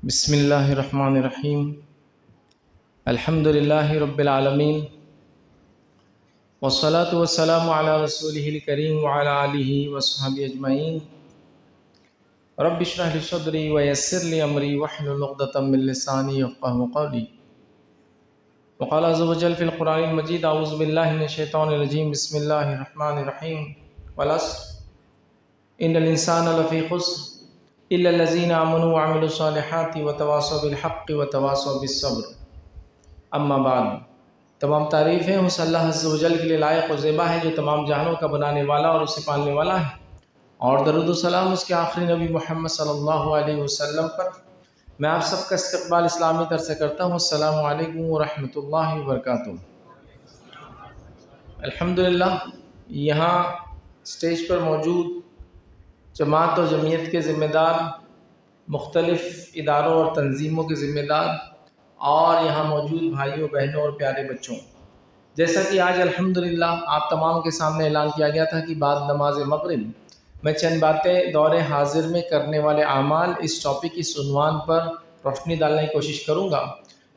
بسم اللہ الرحمن الرحیم الحمد للہ رب العالمین والصلاة والسلام علی رسولہ الکریم وعلی آلہ وصحبہ اجمعین رب اشرح لی صدری ویسر لی امری واحلل عقدۃ من لسانی یفقہوا قولی وقال عز وجل فی القرآن المجید اعوذ باللہ من الشیطان الرجیم بسم اللہ الرحمن الرحیم والعصر ان الانسان لفی خسر الا الذین آمنوا وعملوا الصالحات وتواصوا بالحق وتواصوا بالصبر اما بعد۔ تمام تعریفیں اس اللہ عز و جل کے لیے لائق و زیبا ہے جو تمام جہانوں کا بنانے والا اور اسے پالنے والا ہے، اور درود و سلام اس کے آخری نبی محمد صلی اللہ علیہ وسلم پر۔ میں آپ سب کا استقبال اسلامی طرح سے کرتا ہوں۔ السلام علیکم ورحمۃ اللہ وبرکاتہ۔ الحمدللہ یہاں اسٹیج پر موجود جماعت و جمعیت کے ذمہ دار، مختلف اداروں اور تنظیموں کے ذمہ دار، اور یہاں موجود بھائیوں بہنوں اور پیارے بچوں، جیسا کہ آج الحمدللہ آپ تمام کے سامنے اعلان کیا گیا تھا کہ بعد نماز مغرب میں چند باتیں دور حاضر میں کرنے والے اعمال اس ٹاپک اس عنوان پر روشنی ڈالنے کی کوشش کروں گا۔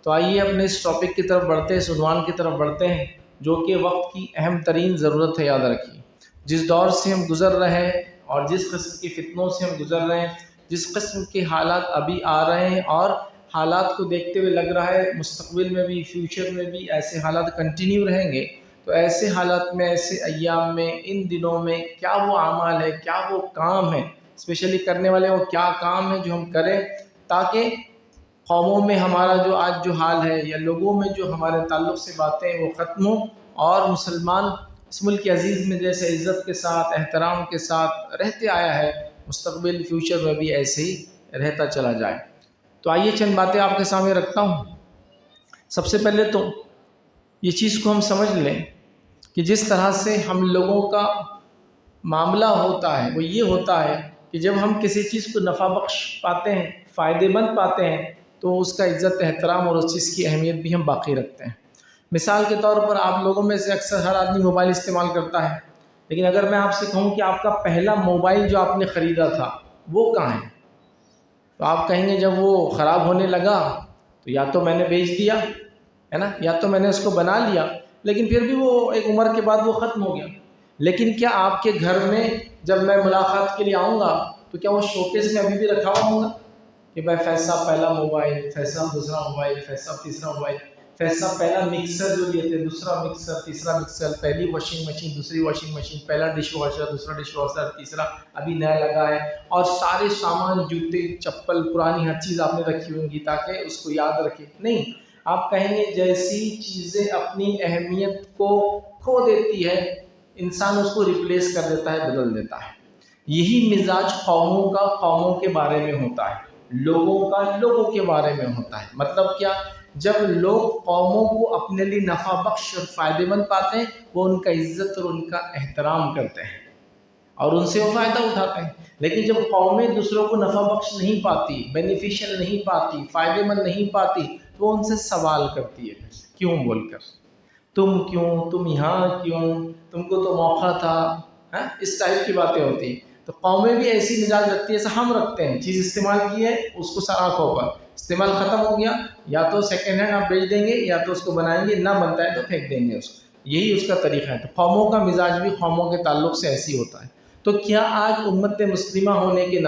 تو آئیے اپنے اس ٹاپک کی طرف بڑھتے ہیں، اس عنوان کی طرف بڑھتے ہیں جو کہ وقت کی اہم ترین ضرورت ہے۔ یاد رکھیے، جس دور سے ہم گزر رہے ہیں اور جس قسم کی فتنوں سے ہم گزر رہے ہیں، جس قسم کے حالات ابھی آ رہے ہیں، اور حالات کو دیکھتے ہوئے لگ رہا ہے مستقبل میں بھی، فیوچر میں بھی ایسے حالات کنٹینیو رہیں گے، تو ایسے حالات میں، ایسے ایام میں، ان دنوں میں کیا وہ اعمال ہے، کیا وہ کام ہے، اسپیشلی کرنے والے وہ کیا کام ہے جو ہم کریں تاکہ قوموں میں ہمارا جو آج جو حال ہے یا لوگوں میں جو ہمارے تعلق سے باتیں وہ ختم ہوں، اور مسلمان اس ملک عزیز میں جیسے عزت کے ساتھ، احترام کے ساتھ رہتے آیا ہے، مستقبل فیوچر میں بھی ایسے ہی رہتا چلا جائے۔ تو آئیے چند باتیں آپ کے سامنے رکھتا ہوں۔ سب سے پہلے تو یہ چیز کو ہم سمجھ لیں کہ جس طرح سے ہم لوگوں کا معاملہ ہوتا ہے وہ یہ ہوتا ہے کہ جب ہم کسی چیز کو نفع بخش پاتے ہیں، فائدے مند پاتے ہیں، تو اس کا عزت احترام اور اس چیز کی اہمیت بھی ہم باقی رکھتے ہیں۔ مثال کے طور پر آپ لوگوں میں سے اکثر ہر آدمی موبائل استعمال کرتا ہے، لیکن اگر میں آپ سے کہوں کہ آپ کا پہلا موبائل جو آپ نے خریدا تھا وہ کہاں ہے، تو آپ کہیں گے جب وہ خراب ہونے لگا تو یا تو میں نے بیچ دیا ہے نا، یا تو میں نے اس کو بنا لیا، لیکن پھر بھی وہ ایک عمر کے بعد وہ ختم ہو گیا۔ لیکن کیا آپ کے گھر میں جب میں ملاقات کے لیے آؤں گا تو کیا وہ شوکیس میں ابھی بھی رکھا ہوا ہوگا کہ بھائی فیصلہ پہلا موبائل، فیصلہ دوسرا موبائل، فیصلہ تیسرا موبائل، فیصلہ پہلا مکسر جو لیے تھے، دوسرا مکسر، تیسرا مکسر، پہلی واشنگ مشین، دوسری واشنگ مشین، پہلا ڈش واشر، دوسرا ڈش واشر، تیسرا ابھی نیا لگا ہے، اور سارے سامان، جوتے، چپل، پرانی ہر چیز آپ نے رکھی ہوں گی تاکہ اس کو یاد رکھے؟ نہیں، آپ کہیں گے جیسی چیزیں اپنی اہمیت کو کھو دیتی ہے انسان اس کو ریپلیس کر دیتا ہے، بدل دیتا ہے۔ یہی مزاج قوموں کا قوموں کے بارے میں ہوتا ہے، لوگوں کا لوگوں کے بارے میں ہوتا ہے۔ مطلب کیا؟ جب لوگ قوموں کو اپنے لیے نفع بخش اور فائدے مند پاتے ہیں، وہ ان کا عزت اور ان کا احترام کرتے ہیں اور ان سے وہ فائدہ اٹھاتے ہیں۔ لیکن جب قومیں دوسروں کو نفع بخش نہیں پاتی، بینیفیشل نہیں پاتی، فائدے مند نہیں پاتی، تو وہ ان سے سوال کرتی ہے، کیوں بول کر، تم کیوں، تم یہاں کیوں، تم کو تو موقع تھا، اس ٹائپ کی باتیں ہوتی ہیں۔ تو قومیں بھی ایسی مزاج رکھتی ہے جیسے ہم رکھتے ہیں، چیز استعمال کی ہے اس کو سر آنکھوں پر، استعمال ختم ہو گیا یا تو سیکنڈ ہینڈ آپ بیچ دیں گے یا تو اس کو بنائیں گے، نہ بنتا ہے تو پھینک دیں گے اس کو۔ یہی اس کا طریقہ ہے۔ تو قوموں کا مزاج بھی قوموں کے تعلق سے ایسی ہوتا ہے۔ تو کیا آج امت مسلمہ ہونے کے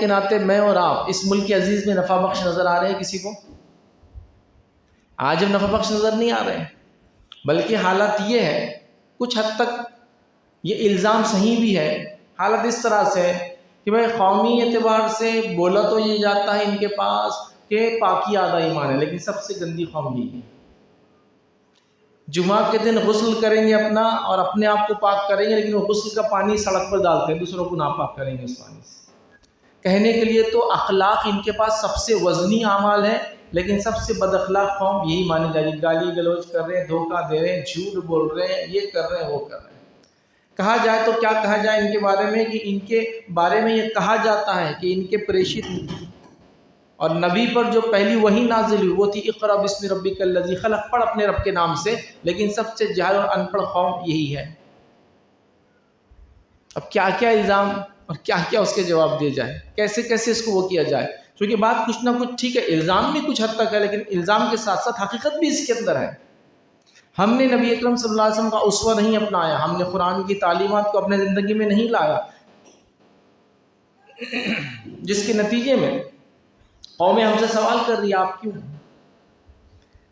ناطے میں اور آپ اس ملک عزیز میں نفع بخش نظر آ رہے ہیں کسی کو؟ آج ہم نفع بخش نظر نہیں آ رہے ہیں، بلکہ حالت یہ ہے، کچھ حد تک یہ الزام صحیح بھی ہے، حالت اس طرح سے ہے کہ بھائی قومی اعتبار سے بولا تو یہ جاتا ہے ان کے پاس کہ پاکی آدھا ایمان ہے، لیکن سب سے گندی قوم یہی ہے۔ جمعہ کے دن غسل کریں گے اپنا اور اپنے آپ کو پاک کریں گے، لیکن وہ غسل کا پانی سڑک پر ڈالتے ہیں، دوسروں کو ناپاک کریں گے اس پانی سے۔ کہنے کے لیے تو اخلاق ان کے پاس سب سے وزنی اعمال ہے، لیکن سب سے بد اخلاق قوم یہی مانی جائے گی۔ گالی گلوچ کر رہے ہیں، دھوکہ دے رہے ہیں، جھوٹ بول رہے ہیں، یہ کر رہے ہیں، وہ کر رہے ہیں۔ کہا جائے تو کیا کہا جائے ان کے بارے میں کہ ان کے بارے میں یہ کہا جاتا ہے کہ ان کے پریشت اور نبی پر جو پہلی وحی نازل ہوئی وہ تھی اقرأ بسم ربک الذی خلق، پڑھ اپنے رب کے نام سے، لیکن سب سے جاہل اور ان پڑھ قوم یہی ہے۔ اب کیا کیا الزام اور کیا کیا اس کے جواب دیے جائے، کیسے کیسے اس کو وہ کیا جائے، کیونکہ بات کچھ نہ کچھ ٹھیک ہے، الزام بھی کچھ حد تک ہے، لیکن الزام کے ساتھ ساتھ حقیقت بھی اس کے اندر ہے۔ ہم نے نبی اکرم صلی اللہ علیہ وسلم کا اسوہ نہیں اپنایا، ہم نے قرآن کی تعلیمات کو اپنے زندگی میں نہیں لایا، جس کے نتیجے میں قومیں ہم سے سوال کر رہی ہے آپ کیوں؟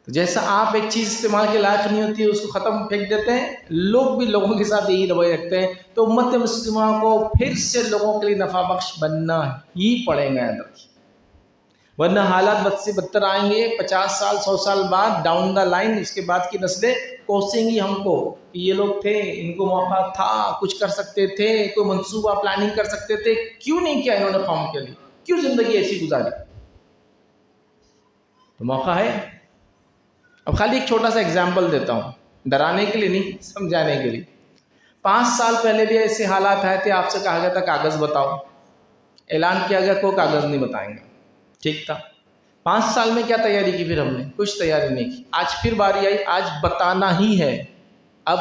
تو جیسا آپ ایک چیز استعمال کے لائق نہیں ہوتی ہے اس کو ختم پھینک دیتے ہیں، لوگ بھی لوگوں کے ساتھ یہی رویہ رکھتے ہیں، تو امت مسلمہ کو پھر سے لوگوں کے لیے نفع بخش بننا ہی پڑے گا، یاد رکھیے، ورنہ حالات بد سے بدتر آئیں گے۔ 50 سال 100 سال بعد ڈاؤن دا لائن اس کے بعد کی نسلیں کوسیں گی ہم کو کہ یہ لوگ تھے، ان کو موقع تھا، کچھ کر سکتے تھے، کوئی منصوبہ پلاننگ کر سکتے تھے، کیوں نہیں کیا انہوں نے قوم کے لیے، کیوں زندگی ایسی گزاری؟ تو موقع ہے۔ اب خالی ایک چھوٹا سا ایگزامپل دیتا ہوں، ڈرانے کے لیے نہیں، سمجھانے کے لیے۔ 5 سال پہلے بھی ایسے حالات آئے تھے، آپ سے کہا گیا تھا کاغذ بتاؤ، اعلان کیا گیا کوئی کاغذ نہیں بتائیں گے، ٹھیک تھا۔ 5 سال میں کیا تیاری کی؟ پھر ہم نے کچھ تیاری نہیں کی، آج پھر باری آئی، آج بتانا ہی ہے۔ اب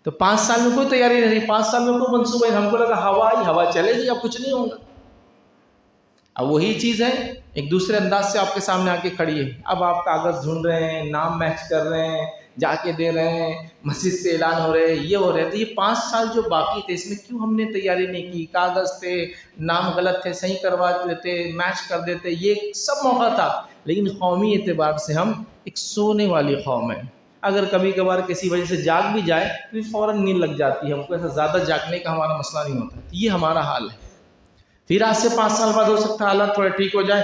تو 5 سال میں کوئی تیاری نہیں رہی، 5 سال میں کوئی منصوبہ نہیں، ہم کو لگا ہوا آئی ہوا چلے گی، اب کچھ نہیں ہوگا۔ اب وہی چیز ہے، ایک دوسرے انداز سے آپ کے سامنے آ کے کھڑی ہے، اب آپ کاغذ ڈھونڈ رہے ہیں، نام میچ کر رہے ہیں، جا کے دے رہے ہیں، مسجد سے اعلان ہو رہے ہیں، یہ ہو رہے ہیں۔ تو یہ 5 سال جو باقی تھے اس میں کیوں ہم نے تیاری نہیں کی؟ کاغذ تھے، نام غلط تھے، صحیح کروا دیتے، میچ کر دیتے، یہ سب موقع تھا، لیکن قومی اعتبار سے ہم ایک سونے والی قوم ہے۔ اگر کبھی کبھار کسی وجہ سے جاگ بھی جائے تو فوراً نیند لگ جاتی ہے، ہم کو ایسا زیادہ جاگنے کا ہمارا مسئلہ نہیں ہوتا، یہ ہمارا حال ہے۔ پھر آج سے 5 سال بعد ہو سکتا ہے حالات تھوڑا ٹھیک ہو جائے،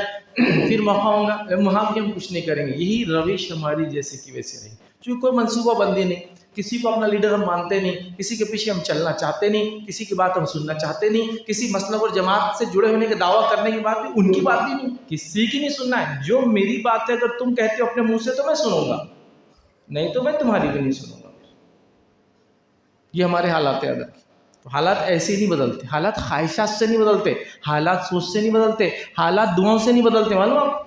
پھر موقع ہوگا، وہاں بھی ہم کچھ نہیں کریں گے۔ یہی روش ہماری جیسے کی ویسے رہی، چونکہ کوئی منصوبہ بندی نہیں، کسی کو اپنا لیڈر ہم مانتے نہیں، کسی کے پیچھے ہم چلنا چاہتے نہیں، کسی کی بات ہم سننا چاہتے نہیں، کسی مسلک اور جماعت سے جڑے ہونے کا دعویٰ کرنے کی بات بھی ان کی بات بھی نہیں، کسی کی نہیں سننا ہے۔ جو میری بات ہے اگر تم کہتے ہو اپنے منہ سے تو میں سنوں گا، نہیں تو میں تمہاری بھی نہیں سنوں گا۔ یہ ہمارے حالات ہیں۔ تو حالات ایسے نہیں بدلتے، حالات خواہشات سے نہیں بدلتے، حالات سوچ سے نہیں بدلتے، حالات دعاؤں سے نہیں بدلتے، معلوم آپ،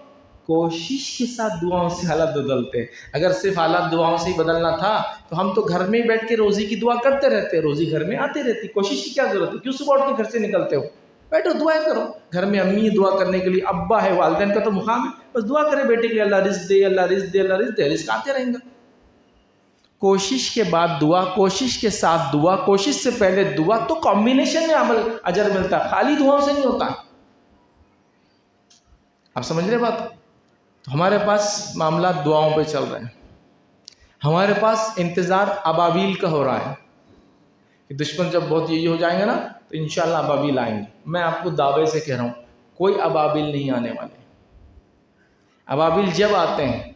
کوشش کے ساتھ دعاؤں سے حالات بدلتے۔ اگر صرف حالات دعاؤں سے ہی بدلنا تھا تو ہم تو گھر میں بیٹھ کے روزی کی دعا کرتے رہتے، روزی گھر میں آتی رہتی، کوشش کی کیا ضرورت ہے؟ کیوں صبح اٹھ کے گھر سے نکلتے ہو؟ بیٹھو دعائیں کرو، گھر میں امی دعا کرنے کے لیے، ابا ہے، والدین کا تو مقام ہے، بس دعا کرے بیٹے کے لیے، اللہ رزق دے، اللہ رزق دے، اللہ رزق دے، رزق آتے رہیں گا۔ کوشش کے بعد دعا، کوشش کے ساتھ دعا، کوشش سے پہلے دعا، تو کمبینیشن میں عمل اجر ملتا ہے، خالی دعاؤں سے نہیں ہوتا۔ آپ سمجھ رہے بات؟ تو ہمارے پاس معاملات دعاؤں پہ چل رہے ہیں، ہمارے پاس انتظار ابابیل کا ہو رہا ہے کہ دشمن جب بہت یہی ہو جائیں گے نا تو انشاءاللہ ابابیل آئیں گے۔ میں آپ کو دعوے سے کہہ رہا ہوں کوئی ابابیل نہیں آنے والے۔ ابابیل جب آتے ہیں،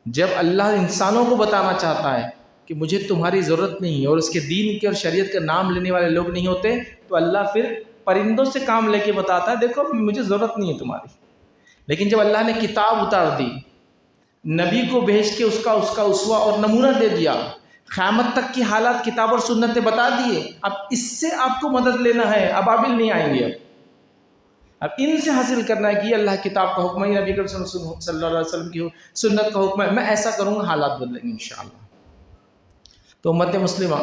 جب اللہ انسانوں کو بتانا چاہتا ہے کہ مجھے تمہاری ضرورت نہیں ہے، اور اس کے دین کے اور شریعت کا نام لینے والے لوگ نہیں ہوتے، تو اللہ پھر پرندوں سے کام لے کے بتاتا ہے دیکھو مجھے ضرورت نہیں ہے تمہاری۔ لیکن جب اللہ نے کتاب اتار دی، نبی کو بھیج کے اس کا اسوہ اور نمونہ دے دیا، قیامت تک کی حالات کتاب اور سنت نے بتا دیے، اب اس سے آپ کو مدد لینا ہے، ابابیل نہیں آئیں گے۔ اب ان سے حاصل کرنا ہے کہ یہ اللہ کتاب کا حکم ہے، نبی صلی اللہ علیہ وسلم کی سنت کا حکم ہے، میں ایسا کروں گا، حالات بدلیں گے انشاءاللہ۔ تو امت مسلمہ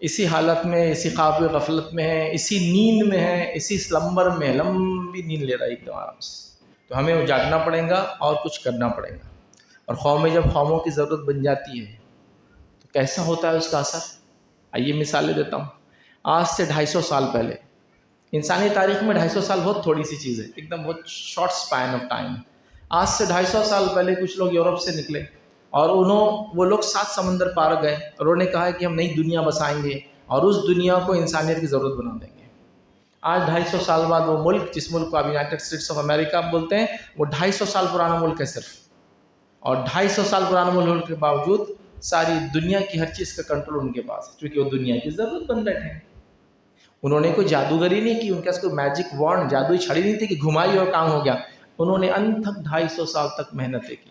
اسی حالت میں، اسی خواب غفلت میں ہے، اسی نیند میں ہے، اسی سلمبر میں، لمبی نیند لے رہا ہے ایک دم آرام سے۔ تو ہمیں جاگنا پڑے گا اور کچھ کرنا پڑے گا۔ اور قومیں جب قوموں کی ضرورت بن جاتی ہے تو کیسا ہوتا ہے اس کا اثر؟ آئیے مثالیں دیتا ہوں۔ آج سے 250 سال پہلے، انسانی تاریخ میں 250 سال بہت تھوڑی سی چیز ہے، ایک دم بہت شارٹ سپین آف ٹائم۔ آج سے 250 سال پہلے کچھ لوگ یورپ سے نکلے اور وہ لوگ 7 سمندر پار گئے اور انہوں نے کہا کہ ہم نئی دنیا بسائیں گے اور اس دنیا کو انسانیت کی ضرورت بنا دیں گے۔ آج 250 سال بعد وہ ملک، جس ملک کو آپ یونائٹڈ اسٹیٹس آف امریکہ بولتے ہیں، وہ 250 سال پرانا ملک ہے صرف، اور 250 سال پرانا ملک کے باوجود ساری دنیا کی ہر چیز کا کنٹرول ان کے پاس ہے، کیونکہ وہ دنیا کی ضرورت بن بیٹھے ہیں۔ انہوں نے کوئی جادوگری نہیں کی، ان کے پاس کوئی میجک وانڈ، جادوئی چھڑی نہیں تھی کہ گھمائی اور کام ہو گیا۔ انہوں نے انتھک 250 سال تک محنتیں کی۔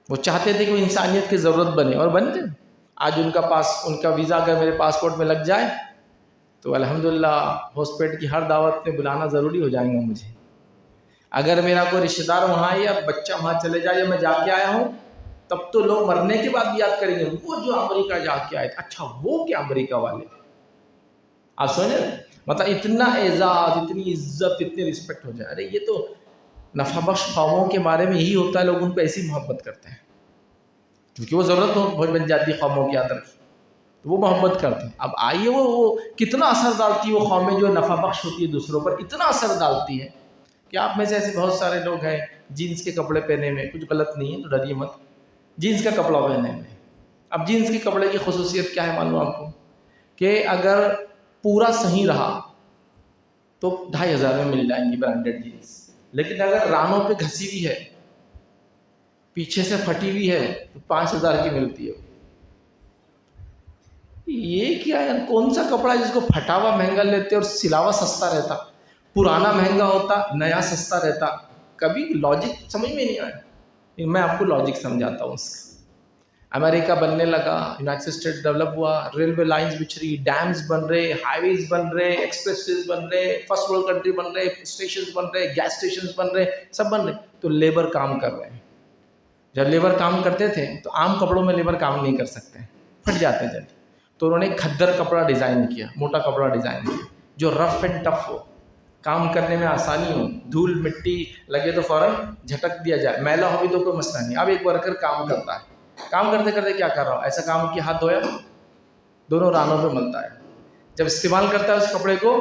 وہ چاہتے تھے کہ وہ انسانیت کی ضرورت بنے، اور بن گئے۔ آج ان کا ویزا اگر میرے پاسپورٹ میں لگ جائے تو الحمدللہ ہاسپٹل کی ہر دعوت میں بلانا ضروری ہو جائیں گا مجھے۔ اگر میرا کوئی رشتہ دار وہاں ہے یا بچہ وہاں چلے جائے یا میں جا کے آیا ہوں تب تو لوگ مرنے کے بعد بھی یاد کریں گے وہ جو امریکہ جا کے آئے تھے. اچھا وہ کیا امریکہ والے, آپ سمجھیں, مطلب اتنا اعزاز, اتنی عزت, اتنی رسپیکٹ ہو جائے. ارے یہ تو نفع بخش قوموں کے بارے میں یہی ہوتا ہے, لوگ ان کو ایسی محبت کرتے ہیں کیونکہ وہ ضرورت بن جاتی ہے قوموں کی یاد رکھی, تو وہ محبت کرتے ہیں. اب آئیے وہ کتنا اثر ڈالتی ہے وہ قومیں جو نفع بخش ہوتی ہے دوسروں پر, اتنا اثر ڈالتی ہے کہ آپ میں سے ایسے بہت سارے لوگ ہیں جینس کے کپڑے پہنے میں کچھ غلط نہیں ہے تو ڈریے مت, جینس کا کپڑا پہنے میں. اب جینس کے کپڑے کی خصوصیت کیا ہے معلوم آپ کو, کہ اگر پورا صحیح رہا تو 2500 میں مل جائیں گی برانڈیڈ جینس, لیکن اگر رانوں پہ گھسی ہوئی ہے, پیچھے سے پھٹی ہوئی ہے تو 5000 کی ملتی ہے. یہ کیا ہے, کون سا کپڑا جس کو پھٹا ہوا مہنگا لیتے اور سلاوا سستا رہتا, پرانا مہنگا ہوتا نیا سستا رہتا. کبھی لاجک سمجھ میں نہیں آیا. میں آپ کو لاجک سمجھاتا ہوں اس کا. امریکہ بننے لگا, یونائٹڈ اسٹیٹس ڈیولپ ہوا, ریلوے لائنز بچھ رہی, ڈیمز بن رہے, ہائی ویز بن رہے, ایکسپریس ویز بن رہے, فرسٹ ورلڈ کنٹری بن رہے, اسٹیشنز بن رہے, گیس اسٹیشنز بن رہے, سب بن رہے. تو لیبر کام کر رہے ہیں. جب لیبر کام کرتے تھے تو عام کپڑوں میں لیبر کام نہیں کر سکتے, پھٹ جاتے ہیں جلدی. تو انہوں نے کھدر کپڑا ڈیزائن کیا, موٹا کپڑا ڈیزائن کیا جو رف اینڈ ٹف ہو, کام کرنے میں آسانی ہو, دھول مٹی لگے تو فوراً جھٹک دیا جائے, میلا ہو بھی تو کوئی مسئلہ نہیں. اب ایک ورکر کام کرتا ہے, کام کرتے کرتے کیا کر رہا ہو, ایسا کام کہ ہاتھ دھویا دونوں رانوں پہ ملتا ہے. جب استعمال کرتا ہے اس کپڑے کو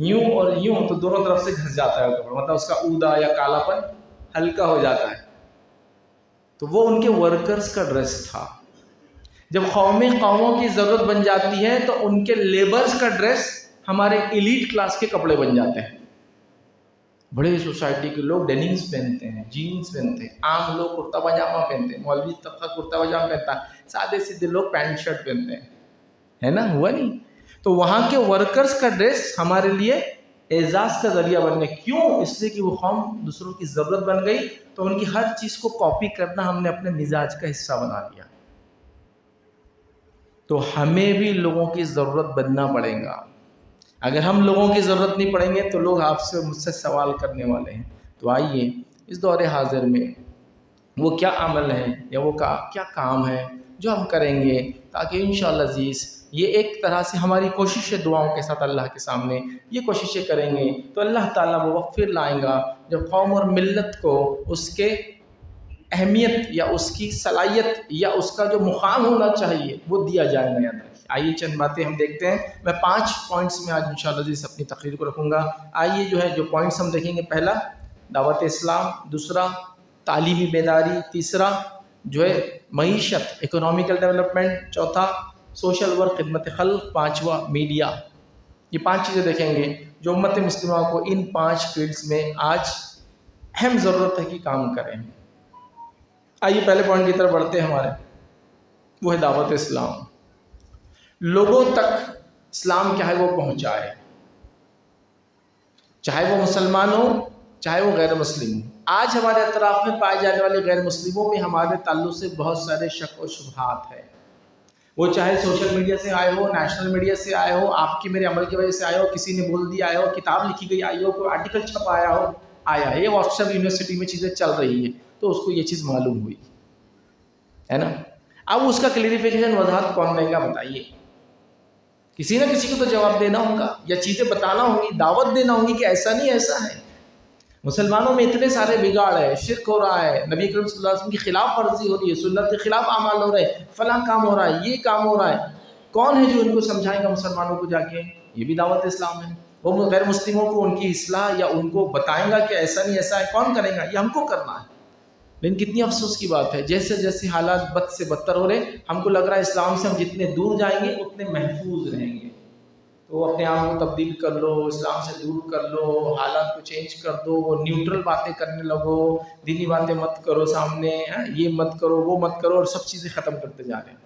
یوں اور یوں تو دونوں طرف سے گھس جاتا ہے کپڑا, مطلب اس کا اودا یا کالا پن ہلکا ہو جاتا ہے. تو وہ ان کے ورکرز کا ڈریس تھا. جب قوموں کی ضرورت بن جاتی ہے تو ان کے لیبرز کا ڈریس ہمارے ایلیٹ کلاس کے کپڑے بن جاتے ہیں. بڑے سوسائٹی کے لوگ ڈینیمز پہنتے ہیں, جینز پہنتے ہیں, عام لوگ کرتا پاجامہ پہنتے ہیں, مولوی طبقہ کرتا پاجامہ پہنتا ہے, سادے سیدھے لوگ پینٹ شرٹ پہنتے ہیں, ہے نا, ہوا نہیں. تو وہاں کے ورکرز کا ڈریس ہمارے لیے اعزاز کا ذریعہ بن گئے. کیوں؟ اس لیے کہ وہ قوم دوسروں کی ضرورت بن گئی تو ان کی ہر چیز کو کاپی کرنا ہم نے اپنے مزاج کا حصہ بنا لیا. تو ہمیں بھی لوگوں کی ضرورت بننا پڑے گا. اگر ہم لوگوں کی ضرورت نہیں پڑیں گے تو لوگ آپ سے مجھ سے سوال کرنے والے ہیں. تو آئیے اس دور حاضر میں وہ کیا عمل ہے یا وہ کیا کام ہے جو ہم کریں گے تاکہ انشاءاللہ عزیز یہ ایک طرح سے ہماری کوشش ہے, دعاؤں کے ساتھ اللہ کے سامنے یہ کوششیں کریں گے تو اللہ تعالیٰ وہ وقت پھر لائیں گا جب قوم اور ملت کو اس کے اہمیت یا اس کی صلاحیت یا اس کا جو مقام ہونا چاہیے وہ دیا جائے گا. آئیے چند باتیں ہم دیکھتے ہیں. میں 5 پوائنٹس میں آج انشاءاللہ عزیز اپنی تقریر کو رکھوں گا. آئیے جو پوائنٹس ہم دیکھیں گے, پہلا دعوت اسلام, دوسرا تعلیمی بیداری, تیسرا معیشت اکنامیکل ڈیولپمنٹ, چوتھا سوشل ورک خدمت خلق, پانچواں میڈیا. یہ 5 چیزیں دیکھیں گے جو امت مسلمہ کو ان 5 فیلڈز میں آج اہم ضرورت ہے کہ کام کریں. آئیے پہلے پوائنٹ کی طرف بڑھتے ہیں ہمارے, وہ ہے دعوت اسلام. لوگوں تک اسلام کیا ہے وہ پہنچائے, چاہے وہ مسلمان ہو چاہے وہ غیر مسلم ہو. آج ہمارے اطراف میں پائے جانے والے غیر مسلموں میں ہمارے تعلق سے بہت سارے شک و شبہات ہیں. وہ چاہے سوشل میڈیا سے آئے ہو, نیشنل میڈیا سے آئے ہو, آپ کی میرے عمل کی وجہ سے آئے ہو, کسی نے بول دیا آئے ہو, کتاب لکھی گئی آئی ہو, کوئی آرٹیکل چھپایا ہو آیا ہے, یہ واٹس ایپ یونیورسٹی میں چیزیں چل رہی ہیں تو اس کو یہ چیز معلوم ہوئی ہے نا. اب اس کا کلیریفیکیشن وضاحت کون دے گا بتائیے؟ کسی نہ کسی کو تو جواب دینا ہوگا یا چیزیں بتانا ہوں گی, دعوت دینا ہوگی کہ ایسا نہیں ایسا ہے. مسلمانوں میں اتنے سارے بگاڑ ہے, شرک ہو رہا ہے, نبی کریم صلی اللہ علیہ وسلم کی خلاف ورزی ہو رہی ہے, سنت کے خلاف اعمال ہو رہے ہیں, فلاں کام ہو رہا ہے, یہ کام ہو رہا ہے. کون ہے جو ان کو سمجھائے گا مسلمانوں کو جا کے؟ یہ بھی دعوت اسلام ہے. وہ غیر مسلموں کو ان کی اصلاح یا ان کو بتائیں گا کہ ایسا نہیں ایسا ہے, کون کرے گا؟ یہ ہم کو کرنا ہے. لیکن کتنی افسوس کی بات ہے, جیسے جیسے حالات بد سے بدتر ہو رہے ہیں ہم کو لگ رہا ہے اسلام سے ہم جتنے دور جائیں گے اتنے محفوظ رہیں گے. تو اپنے آپ کو تبدیل کر لو, اسلام سے دور کر لو, حالات کو چینج کر دو, وہ نیوٹرل باتیں کرنے لگو, دینی باتیں مت کرو سامنے, یہ مت کرو وہ مت کرو, اور سب چیزیں ختم کرتے جا رہے ہیں.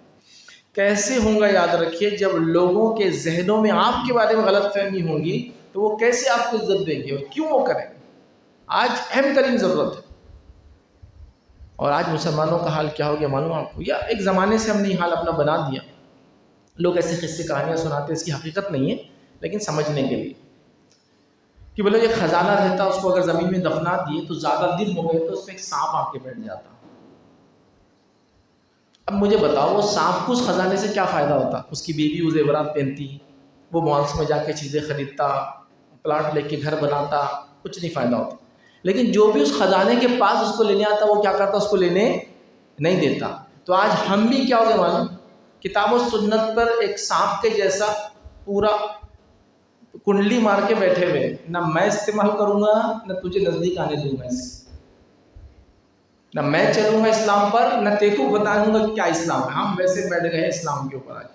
کیسے ہوں گا یاد رکھیے, جب لوگوں کے ذہنوں میں آپ کے بارے میں غلط فہمی ہوں گی تو وہ کیسے آپ کو عزت دیں گے اور کیوں وہ کریں گے. آج اہم ترین ضرورت ہے. اور آج مسلمانوں کا حال کیا ہو گیا معلوم آپ کو؟ یا ایک زمانے سے ہم نے یہ حال اپنا بنا دیا. لوگ ایسے قصے کہانیاں سناتے, اس کی حقیقت نہیں ہے لیکن سمجھنے کے لیے کہ بولے یہ خزانہ رہتا, اس کو اگر زمین میں دفنا دیے تو زیادہ دن ہو گئے تو اس میں ایک سانپ آ کے بیٹھ جاتا. اب مجھے بتاؤ وہ سانپ کو اس خزانے سے کیا فائدہ ہوتا؟ اس کی بیوی وہ زیورات پہنتی، وہ مالس میں جا کے چیزیں خریدتا، پلاٹ لے کے گھر بناتا، کچھ نہیں فائدہ ہوتا. لیکن جو بھی اس خزانے کے پاس اس کو لینے آتا وہ کیا کرتا؟ اس کو لینے نہیں دیتا. تو آج ہم بھی کیا ہو گئے معلوم؟ کتاب و سنت پر ایک سانپ کے جیسا پورا کنڈلی مار کے بیٹھے ہوئے، نہ میں استعمال کروں گا نہ تجھے نزدیک آنے دوں گا، نہ میں چلوں گا اسلام پر نہ تیکو بتاؤں گا کیا اسلام ہے. ہم ویسے بیٹھ گئے اسلام کے اوپر، آج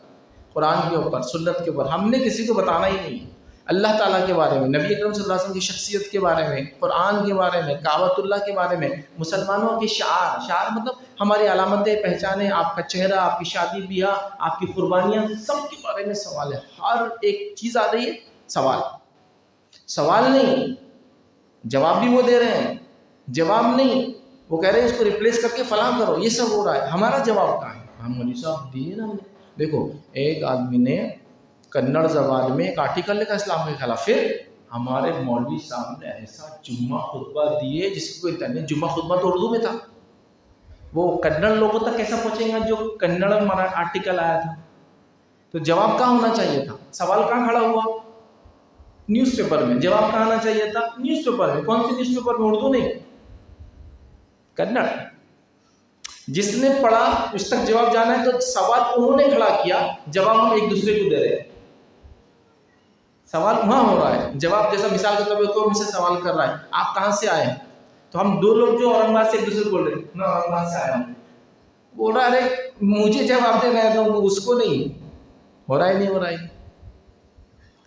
قرآن کے اوپر، سنت کے اوپر. ہم نے کسی کو بتانا ہی نہیں، اللہ تعالیٰ کے بارے میں، نبی اکرم صلی اللہ علیہ وسلم کی شخصیت کے بارے میں، قرآن کے بارے میں، کعبۃ اللہ کے بارے میں، مسلمانوں کے شعار مطلب ہماری علامتیں، پہچانیں، آپ کا چہرہ، آپ کی شادی بیاہ، آپ کی قربانیاں، سب کے بارے میں سوال ہے. ہر ایک چیز آ رہی ہے سوال نہیں، جواب بھی وہ دے رہے ہیں، جواب نہیں، وہ کہہ رہے ہیں اس کو ریپلیس کر کے فلاں کرو، یہ سب ہو رہا ہے. ہمارا جواب کہاں ہے؟ ہم مولوی صاحب دیے نا ہم نے. دیکھو ایک آدمی نے کنڑ زبان میں ایک آرٹیکل لکھا اسلام کے خلاف، پھر ہمارے مولوی صاحب نے ایسا جمعہ خطبہ دیے جس کو کوئی جمعہ خطبہ تو اردو میں تھا، وہ کنڑ لوگوں تک کیسا پہنچے گا جو کنڑ میں آرٹیکل آیا تھا؟ تو جواب کہاں ہونا چاہیے تھا؟ سوال کہاں کھڑا ہوا؟ نیوز پیپر میں. جواب کہاں آنا چاہیے تھا؟ نیوز پیپر میں. کون سی نیوز پیپر میں؟ اردو نہیں، کنڑ. جس نے پڑھا اس تک جواب جانا ہے، تو سوال انہوں نے کھڑا کیا، جواب ہم ایک دوسرے کو دے رہے ہیں. سوال وہاں ہو رہا ہے، جواب جیسا مثال کے طور پر کوئی مجھ سے سوال کر رہا ہے آپ کہاں سے آئے ہیں، تو ہم دو لوگ جو اورنگ آباد سے ایک دوسرے کو بول رہے ہیں میں اورنگ آباد سے آیا ہوں، بول رہا ارے مجھے جواب دے رہے ہیں تو اس کو نہیں ہو رہا ہے.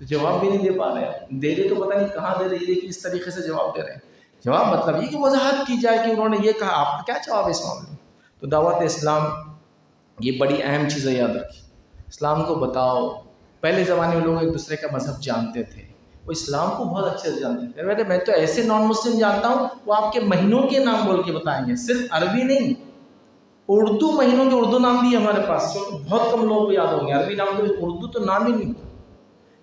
تو جواب بھی نہیں دے پا رہے ہیں، دے رہے تو پتہ نہیں کہاں دے رہے، لیکن اس طریقے سے جواب دے رہے ہیں. جواب مطلب یہ کہ وضاحت کی جائے کہ انہوں نے یہ کہا، آپ کا کیا جواب ہے اس معاملے میں. تو دعوت اسلام یہ بڑی اہم چیز ہے، یاد رکھیے. اسلام کو بتاؤ. پہلے زمانے میں لوگ ایک دوسرے کا مذہب جانتے تھے، وہ اسلام کو بہت اچھے سے جانتے تھے. میں تو ایسے نان مسلم جانتا ہوں وہ آپ کے مہینوں کے نام بول کے بتائیں گے، صرف عربی نہیں، اردو مہینوں کے اردو نام بھی ہمارے پاس، بہت کم لوگوں کو یاد ہوں گے. عربی نام تو اردو تو نام ہی نہیں.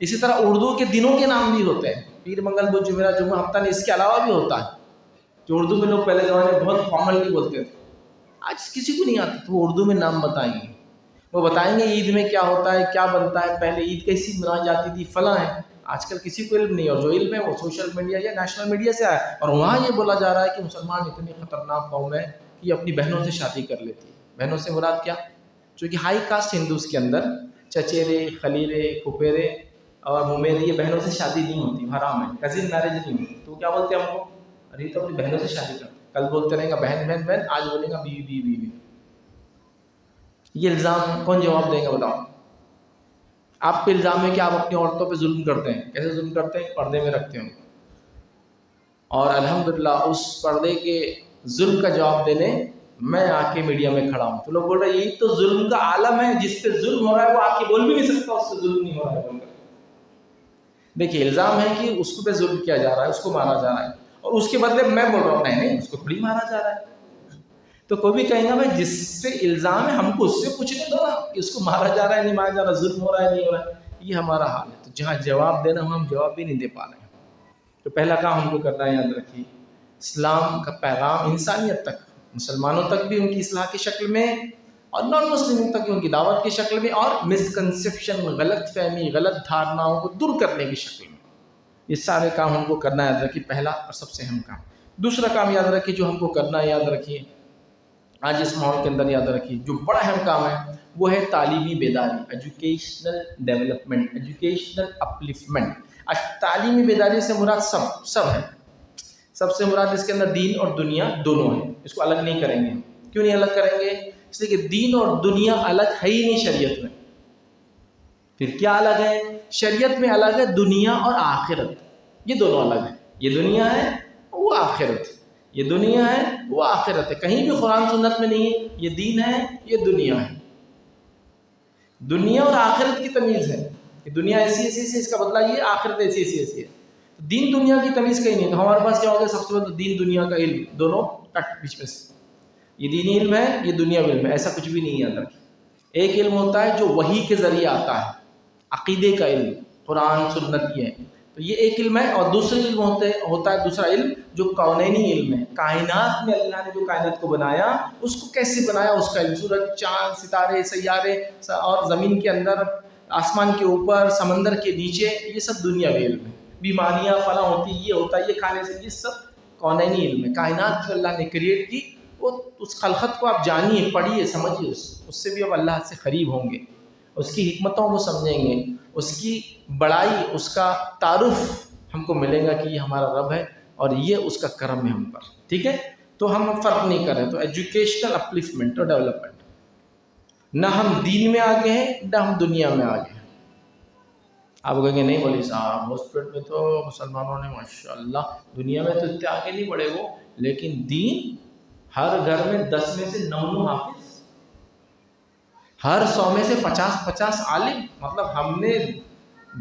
اسی طرح اردو کے دنوں کے نام بھی ہوتے ہیں، پیر، منگل، بدھ، جمعرات، جمعہ، ہفتہ نہیں، اس کے علاوہ بھی ہوتا ہے جو اردو میں لوگ پہلے زمانے میں بہت کامنلی بولتے تھے. آج کسی کو نہیں آتا تو وہ اردو میں نام بتائیں گے. وہ بتائیں گے عید میں کیا ہوتا ہے، کیا بنتا ہے، پہلے عید کیسی منائی جاتی تھی، فلاں ہے. آج کل کسی کو علم نہیں، اور جو علم ہے وہ سوشل میڈیا یا نیشنل میڈیا سے آیا، اور وہاں یہ بولا جا رہا ہے کہ مسلمان اتنی خطرناک قوم ہے کہ یہ اپنی بہنوں سے شادی کر لیتی ہے. بہنوں سے مراد کیا؟ چونکہ ہائی کاسٹ ہندوز کے اندر چچیرے، خلیرے، پھپھیرے اور ممیرے، یہ بہنوں سے شادی نہیں ہوتی، حرام ہے، کزن میرج نہیں ہوتی. تو کیا بولتے ہیں ہم کو؟ ارے تو اپنی بہنوں سے شادی کر. کل بولتے رہیں گا بہن بہن بہن، آج بولیں گا بیوی بیوی بیوی. یہ الزام کون جواب دے گا بتاؤ؟ آپ پہ الزام ہے کہ آپ اپنی عورتوں پہ ظلم کرتے ہیں. کیسے ظلم کرتے ہیں؟ پردے میں رکھتے ہیں، اور الحمدللہ اس پردے کے ظلم کا جواب دینے میں آ کے میڈیا میں کھڑا ہوں. تو لوگ بول رہے ہیں یہی تو ظلم کا عالم ہے، جس پہ ظلم ہو رہا ہے وہ آ کے بول بھی نہیں سکتا اس سے ظلم نہیں ہو رہا ہے. دیکھیے الزام ہے کہ اس کو پہ ظلم کیا جا رہا ہے، اس کو مارا جا رہا ہے، اور اس کے بدلے میں بول رہا ہوں نہیں اس کو تھوڑی مارا جا رہا ہے. تو کوئی بھی کہیں گا بھائی جس سے الزام ہے ہم کو اس سے پوچھنے دو نا کہ اس کو مارا جا رہا ہے نہیں مارا جا رہا، ظلم ہو رہا ہے نہیں ہو رہا ہے. یہ ہمارا حال ہے. تو جہاں جواب دینا ہو ہم جواب بھی نہیں دے پا رہے ہیں. تو پہلا کام ہم کو کرنا ہے، یاد رکھیے، اسلام کا پیغام انسانیت تک، مسلمانوں تک بھی ان کی اصلاح کی شکل میں، اور نان مسلموں تک بھی ان کی دعوت کی شکل میں، اور مسکنسیپشن، غلط فہمی، غلط دھارناؤں کو دور کرنے کی شکل میں. یہ سارے کام ہم کو کرنا ہے، یاد رکھیے، پہلا اور سب سے اہم کام. دوسرا کام یاد رکھیے جو ہم کو کرنا ہے، یاد رکھیے آج اس ماحول کے اندر، یاد رکھیے جو بڑا اہم کام ہے وہ ہے تعلیمی بیداری، ایجوکیشنل ڈیولپمنٹ، ایجوکیشنل اپلفمنٹ. تعلیمی بیداری سے مراد سب ہے. سب سے مراد اس کے اندر دین اور دنیا دونوں ہیں. اس کو الگ نہیں کریں گے. کیوں نہیں الگ کریں گے؟ اس لیے کہ دین اور دنیا الگ ہے ہی نہیں شریعت میں. پھر کیا الگ ہے؟ شریعت میں الگ ہے دنیا اور آخرت، یہ دونوں الگ ہیں. یہ دنیا ہے وہ آخرت، یہ دنیا ہے وہ آخرت ہے. کہیں بھی قرآن سنت میں نہیں ہے یہ دین ہے یہ دنیا ہے. دنیا اور آخرت کی تمیز ہے کہ دنیا ایسی ایسی، اس کا بدلہ یہ، آخرت ایسی ایسی ہے. دین دنیا کی تمیز کہیں نہیں. تو ہمارے پاس کیا ہوگا؟ سب سے پہلے دین دنیا کا علم، دونوں کٹ بیچ میں سے. یہ دینی علم ہے یہ دنیاوی علم ہے، ایسا کچھ بھی نہیں ہے اندر. ایک علم ہوتا ہے جو وحی کے ذریعے آتا ہے، عقیدے کا علم، قرآن سنت کی ہے. تو یہ ایک علم ہے. اور دوسری علم ہوتا ہے دوسرا علم جو کونینی علم ہے. کائنات میں اللہ نے جو کائنات کو بنایا اس کو کیسے بنایا اس کا علم. سورج، چاند، ستارے، سیارے اور زمین کے اندر، آسمان کے اوپر، سمندر کے نیچے، یہ سب دنیاوی علم ہے. بیماریاں فلاں ہوتی، یہ ہوتا، یہ کھانے سے، یہ سب کونینی علم ہے. کائنات جو اللہ نے کریٹ کی وہ اس خلقت کو آپ جانیے، پڑھیے، سمجھیے، اس سے بھی آپ اللہ سے قریب ہوں گے، اس کی حکمتوں کو سمجھیں گے، اس کی بڑائی، اس کا تعارف ہم کو ملے گا کہ یہ ہمارا رب ہے اور یہ اس کا کرم ہے ہم پر. ٹھیک ہے، تو ہم فرق نہیں کر رہے. تو ایجوکیشنل اپلفمنٹ اور ڈیولپمنٹ، نہ ہم دین میں آگے ہیں نہ ہم دنیا میں آگے ہیں. آپ کہیں گے نہیں مولوی صاحب ہاسپٹل میں تو مسلمانوں نے ماشاءاللہ، دنیا میں تو اتنے آگے نہیں بڑھے وہ، لیکن دین ہر گھر میں 10 میں سے 9 حافظ، ہر 100 میں سے 50 عالم. مطلب ہم نے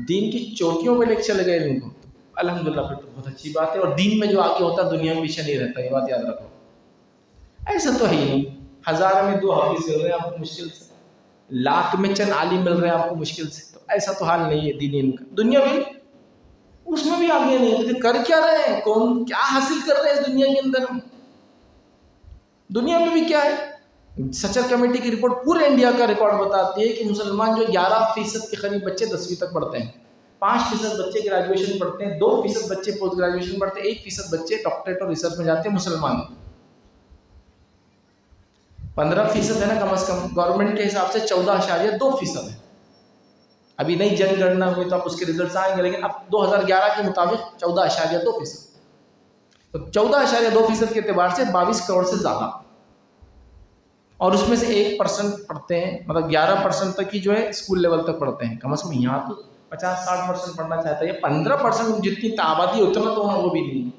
دین کی چوٹیوں پہ لے کے چلے گئے ان کو. الحمدللہ، پھر تو بہت اچھی بات ہے. اور دین میں جو آگے ہوتا ہے دنیا میں پیچھے نہیں رہتا، یہ بات یاد رکھو. ایسا تو ہے ہی نہیں. 1000 میں 2 حافظ مل رہے ہیں آپ کو مشکل سے، لاکھ میں چند عالم مل رہے ہیں آپ کو مشکل سے. تو ایسا تو حال نہیں ہے دین علم کا. دنیا میں اس میں بھی آگے نہیں ہے. کر کیا رہے ہیں، کون کیا حاصل کر رہے ہیں اس دنیا کے اندر؟ دنیا میں بھی کیا ہے؟ سچر کمیٹی کی رپورٹ پورے انڈیا کا ریکارڈ بتاتی ہے کہ مسلمان جو 11% کے قریب بچے 10ویں تک پڑھتے ہیں، 5% بچے گریجویشن پڑھتے ہیں، 2% بچے پوسٹ گریجویشن پڑھتے ہیں، 1% بچے ڈاکٹریٹ اور ریسرچ میں جاتے ہیں مسلمان. 15% ہے نا کم از کم. گورنمنٹ کے حساب سے 14.2% ہے. ابھی نئی جن گننا ہوئی تو اب اس کے ریزلٹس آئیں گے، لیکن اب 2011 کے مطابق 14.2%. تو 14.2% کے اعتبار سے 22 کروڑ سے زیادہ. اور اس میں سے 1% پڑھتے ہیں، مطلب 11% تک ہی جو ہے اسکول لیول تک پڑھتے ہیں. کم از کم یہاں تو 50-60% پڑھنا چاہتا ہے. 15% جتنی آبادی اتنا تو وہ بھی نہیں.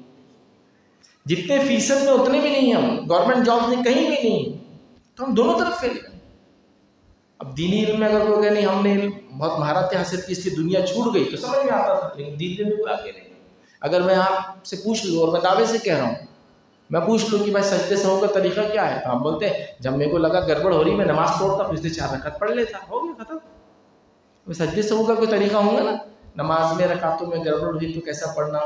جتنے فیصد میں اتنے بھی نہیں ہم. گورنمنٹ جاب میں کہیں بھی نہیں. تو ہم دونوں طرف فیل ہیں. اب دینی علم میں اگر کوئی نہیں ہم نے بہت مہارتیں حاصل کی، اس کی دنیا چھوٹ گئی تو سمجھ میں آتا تھا، لیکن دین میں کوئی آگے نہیں. اگر میں آپ سے پوچھ لوں، اور میں دعوے سے کہہ رہا ہوں، میں پوچھ لوں کہ بھائی سجدے سہو کا طریقہ کیا ہے، تو آپ بولتے ہیں جب میرے کو لگا گڑبڑ ہو رہی میں نماز توڑتا پچھلے 4 رکعت پڑھ لیتا، ہو گیا ختم. سجدے سہو کا کوئی طریقہ ہوگا نا. نماز میں رکعتوں میں گڑبڑ ہوئی تو کیسا پڑھنا،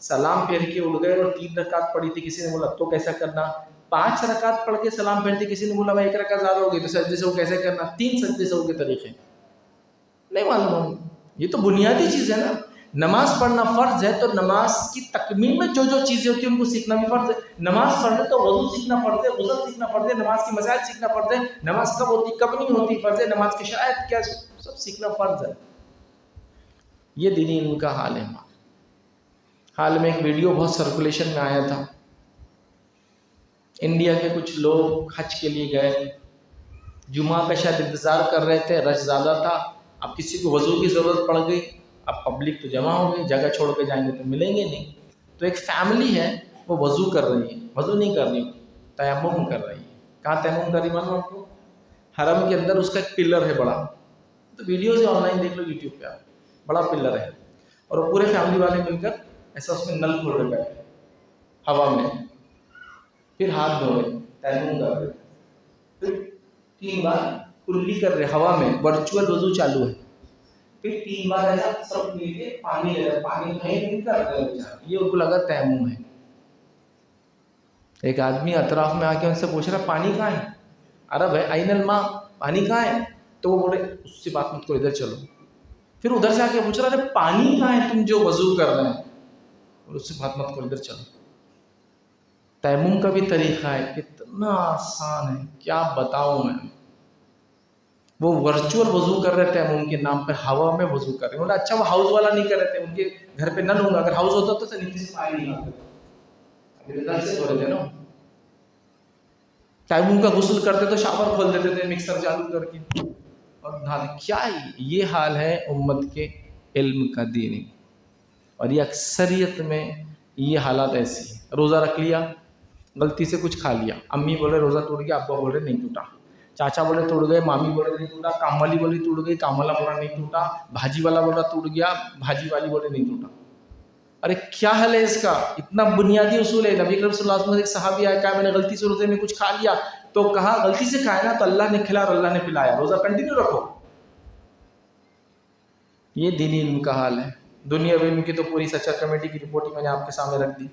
سلام پھیر کے اٹھ گئے اور 3 رکعت پڑھی تھی کسی نے بولا تو کیسا کرنا، 5 رکعت پڑھ کے سلام پھیرتے کسی نے بولا بھائی 1 رکعت زیادہ ہو گئی تو سجدے سہو کیسے کرنا. 3 سجدے سہو کے طریقے نہیں معلوم. یہ تو بنیادی چیز ہے نا. نماز پڑھنا فرض ہے تو نماز کی تکمیل میں جو جو چیزیں ہوتی ہیں ان کو سیکھنا بھی فرض ہے. نماز پڑھنا تو وضو سیکھنا فرض ہے، غسل سیکھنا فرض ہے، نماز کی مسائل سیکھنا فرض ہے، نماز کب ہوتی کب نہیں ہوتی فرض ہے، نماز کی شرائط کیا سب سیکھنا فرض ہے. یہ دینی علم کا حال ہے. حال میں ایک ویڈیو بہت سرکولیشن میں آیا تھا. انڈیا کے کچھ لوگ حج کے لیے گئے، جمعہ کا شاید انتظار کر رہے تھے، رش زیادہ تھا. اب کسی کو وضو کی ضرورت پڑ گئی، اب پبلک تو جمع ہو گئی، جگہ چھوڑ کے جائیں گے تو ملیں گے نہیں. تو ایک فیملی ہے وہ وضو کر رہی ہے، وضو نہیں کر رہی، تیمم کر رہی ہے. کہاں تیمم کر رہی معلوم آپ کو؟ حرم کے اندر. اس کا ایک پلر ہے بڑا، تو ویڈیو سے آن لائن دیکھ لو یوٹیوب پہ، بڑا پلر ہے. اور وہ پورے فیملی والے مل کر ایسا اس میں نل کھول رہے بیٹھے ہوا میں، پھر ہاتھ دھو رہے، تیمم کر رہے، پھر 3 بار کلی کر رہے ہوا میں، ورچوئل وضو چالو ہے. پھر 3 بار ایسا سب مل کے پانی لے رہے، پانی کہیں نہیں کر رہے. یہ ان کو لگا تیمم ہے. ایک آدمی اطراف میں آ کے ان سے پوچھ رہا پانی کہاں ہے، عرب ہے، این الماء، پانی کہاں ہے؟ تو وہ بولے اس سے بات مت کرو، ادھر چلو. پھر ادھر سے آ کے پوچھ رہا ارے پانی کہاں ہے تم جو وضو کر رہے ہیں؟ اور اس سے بات مت کرو، ادھر چلو. تیمم کا بھی طریقہ ہے، کتنا آسان ہے کیا بتاؤں میں. وہ ورچوئل وضو کر رہے تیمم کے نام پہ، ہوا میں وضو کر رہے ہیں. اچھا وہ ہاؤس والا نہیں کر رہے تھے، ان کے گھر پہ نل ہوگا، اگر ہاؤس ہوتا تو نیچے سے پانی نہیں آتا، ابھی نل سے دھو رہے تھے نا. تیمم کا غسل کرتے تو شاور کھول دیتے تھے مکسر چالو کر کے اور نہا. کیا یہ حال ہے امت کے علم کا، دینی. اور یہ اکثریت میں یہ حالات ایسی ہیں. روزہ رکھ لیا، غلطی سے کچھ کھا لیا، امی بولے روزہ ٹوٹ گیا، ابا بولے نہیں ٹوٹا، چاچا بولے ٹوٹ گئے، مامی بولے نہیں ٹوٹا، کام والی بولی ٹوٹ گئی، کام والا بولا نہیں ٹوٹا، بھاجی والا بولا ٹوٹ گیا، بھاجی والی بولے نہیں ٹوٹا. ارے کیا حل ہے اس کا؟ اتنا بنیادی اصول ہے. نبی کریم صلی اللہ علیہ وسلم ایک صحابی آیا، کہا میں نے غلطی سے روزے میں کچھ کھا لیا، تو کہا غلطی سے کھایا نا تو اللہ نے کھلایا اور اللہ نے پلایا، روزہ کنٹینیو رکھو. یہ دینی علم کا حال ہے. دنیا علم کی تو پوری سچر کمیٹی کی رپورٹ ہی میں نے آپ کے سامنے رکھ دی.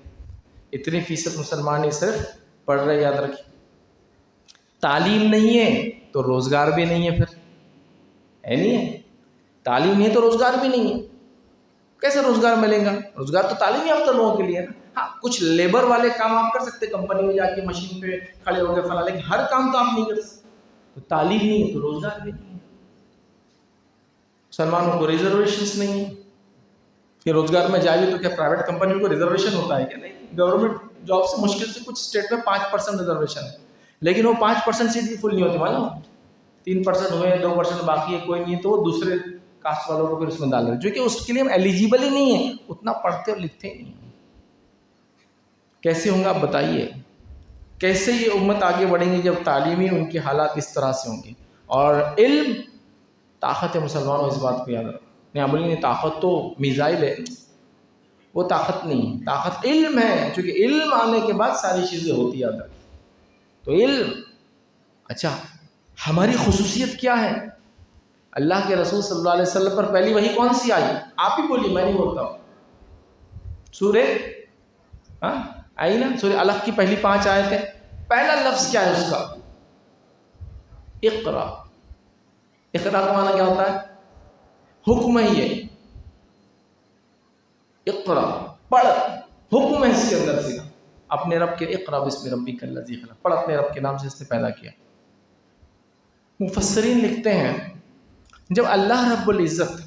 اتنی فیصد مسلمان ہی صرف پڑھ رہے, یاد رکھیں. تعلیم نہیں ہے تو روزگار بھی نہیں ہے, پھر ہے نہیں ہے. تعلیم ہے تو روزگار بھی نہیں ہے. کیسے روزگار ملے گا؟ روزگار تو تعلیم یافتہ لوگوں کے لیے نا. ہاں کچھ لیبر والے کام آپ کر سکتے, کمپنی میں جا کے مشین پہ کھڑے ہو گئے فلاں, لیکن ہر کام تو آپ نہیں کر سکتے. تو تعلیم نہیں ہے تو روزگار بھی نہیں ہے. مسلمانوں کو ریزرویشنس نہیں ہے کہ روزگار میں جائیے تو کیا پرائیویٹ کمپنی کو ریزرویشن ہوتا ہے؟ کیا نہیں. گورنمنٹ جاب سے مشکل سے کچھ اسٹیٹ میں 5% ریزرویشن ہے, لیکن وہ 5% سیٹ بھی فل نہیں ہوتی. معلوم 3% ہوئے, 2% باقی ہے, کوئی نہیں ہے, تو وہ دوسرے کاسٹ والوں کو پھر اس میں ڈال رہے ہیں, جو کہ اس کے لیے ہم ایلیجیبل ہی نہیں ہیں, اتنا پڑھتے اور لکھتے ہی نہیں ہیں. کیسے ہوں گا آپ بتائیے؟ کیسے یہ امت آگے بڑھیں گی جب تعلیمی ان کے حالات اس طرح سے ہوں گے؟ اور علم طاقت ہے مسلمانوں, اس بات کو یاد رکھو. نہیں بولیں گے طاقت تو میزائل ہے, وہ طاقت نہیں ہے, طاقت علم ہے, چونکہ علم آنے کے بعد ساری چیزیں ہوتی, یاد رکھیں. تو علم. اچھا ہماری خصوصیت کیا ہے؟ اللہ کے رسول صلی اللہ علیہ وسلم پر پہلی وحی کون سی آئی؟ آپ ہی بولیے, میں نہیں بولتا ہوں. سورہ آئی نا, سورہ الق کی پہلی 5 آیتیں. پہلا لفظ کیا ہے اس کا؟ اقرا. اقرا کا معنی کیا ہوتا ہے؟ حکم ہی ہے. اقرا پڑھ, حکم ہے اس کے اندر سیدھا. اپنے رب کے اقرا بسم ربک الذی خلق, پڑھ اپنے رب کے نام سے اس نے پیدا کیا. مفسرین لکھتے ہیں جب اللہ رب العزت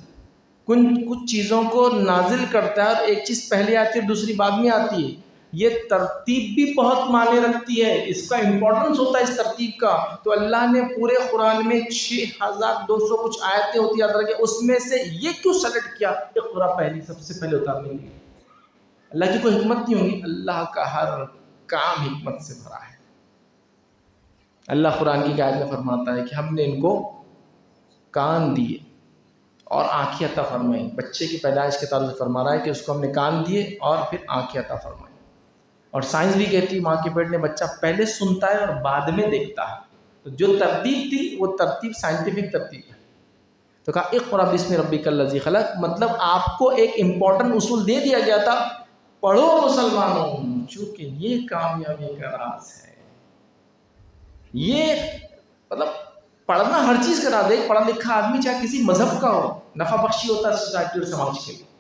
کچھ چیزوں کو نازل کرتا ہے اور ایک چیز پہلے آتی ہے دوسری بعد میں آتی ہے, یہ ترتیب بھی بہت معنی رکھتی ہے, اس کا امپورٹنس ہوتا ہے اس ترتیب کا. تو اللہ نے پورے قرآن میں 6200 کچھ آیتیں ہوتی یاد رکھیں, اس میں سے یہ کیوں سلیکٹ کیا اقرا پہلی سب سے پہلے اتارنے کے لیے؟ اللہ کی کوئی حکمت نہیں ہوگی, اللہ کا ہر کام حکمت سے بھرا ہے. اللہ قرآن کی آیت میں فرماتا ہے کہ ہم نے ان کو کان دیے اور آنکھیں عطا فرمائیں. بچے کی پیدائش کے تعلق سے فرما رہا ہے کہ اس کو ہم نے کان دیے اور پھر آنکھیں عطا فرمائیں. اور سائنس بھی کہتی ہے ماں کے پیٹ میں بچہ پہلے سنتا ہے اور بعد میں دیکھتا ہے. تو جو ترتیب تھی وہ ترتیب سائنٹیفک ترتیب ہے. تو کہا اقرا بسم ربک الذی خلق, مطلب آپ کو ایک امپورٹنٹ اصول دے دیا گیا تھا, پڑھو مسلمانوں, چونکہ یہ کامیابی کا راز ہے. یہ مطلب پڑھنا ہر چیز کا راز ہے. ایک پڑھا لکھا آدمی چاہے کسی مذہب کا ہو, نفع بخشی ہوتا ہے سوسائٹی اور سماج کے لیے.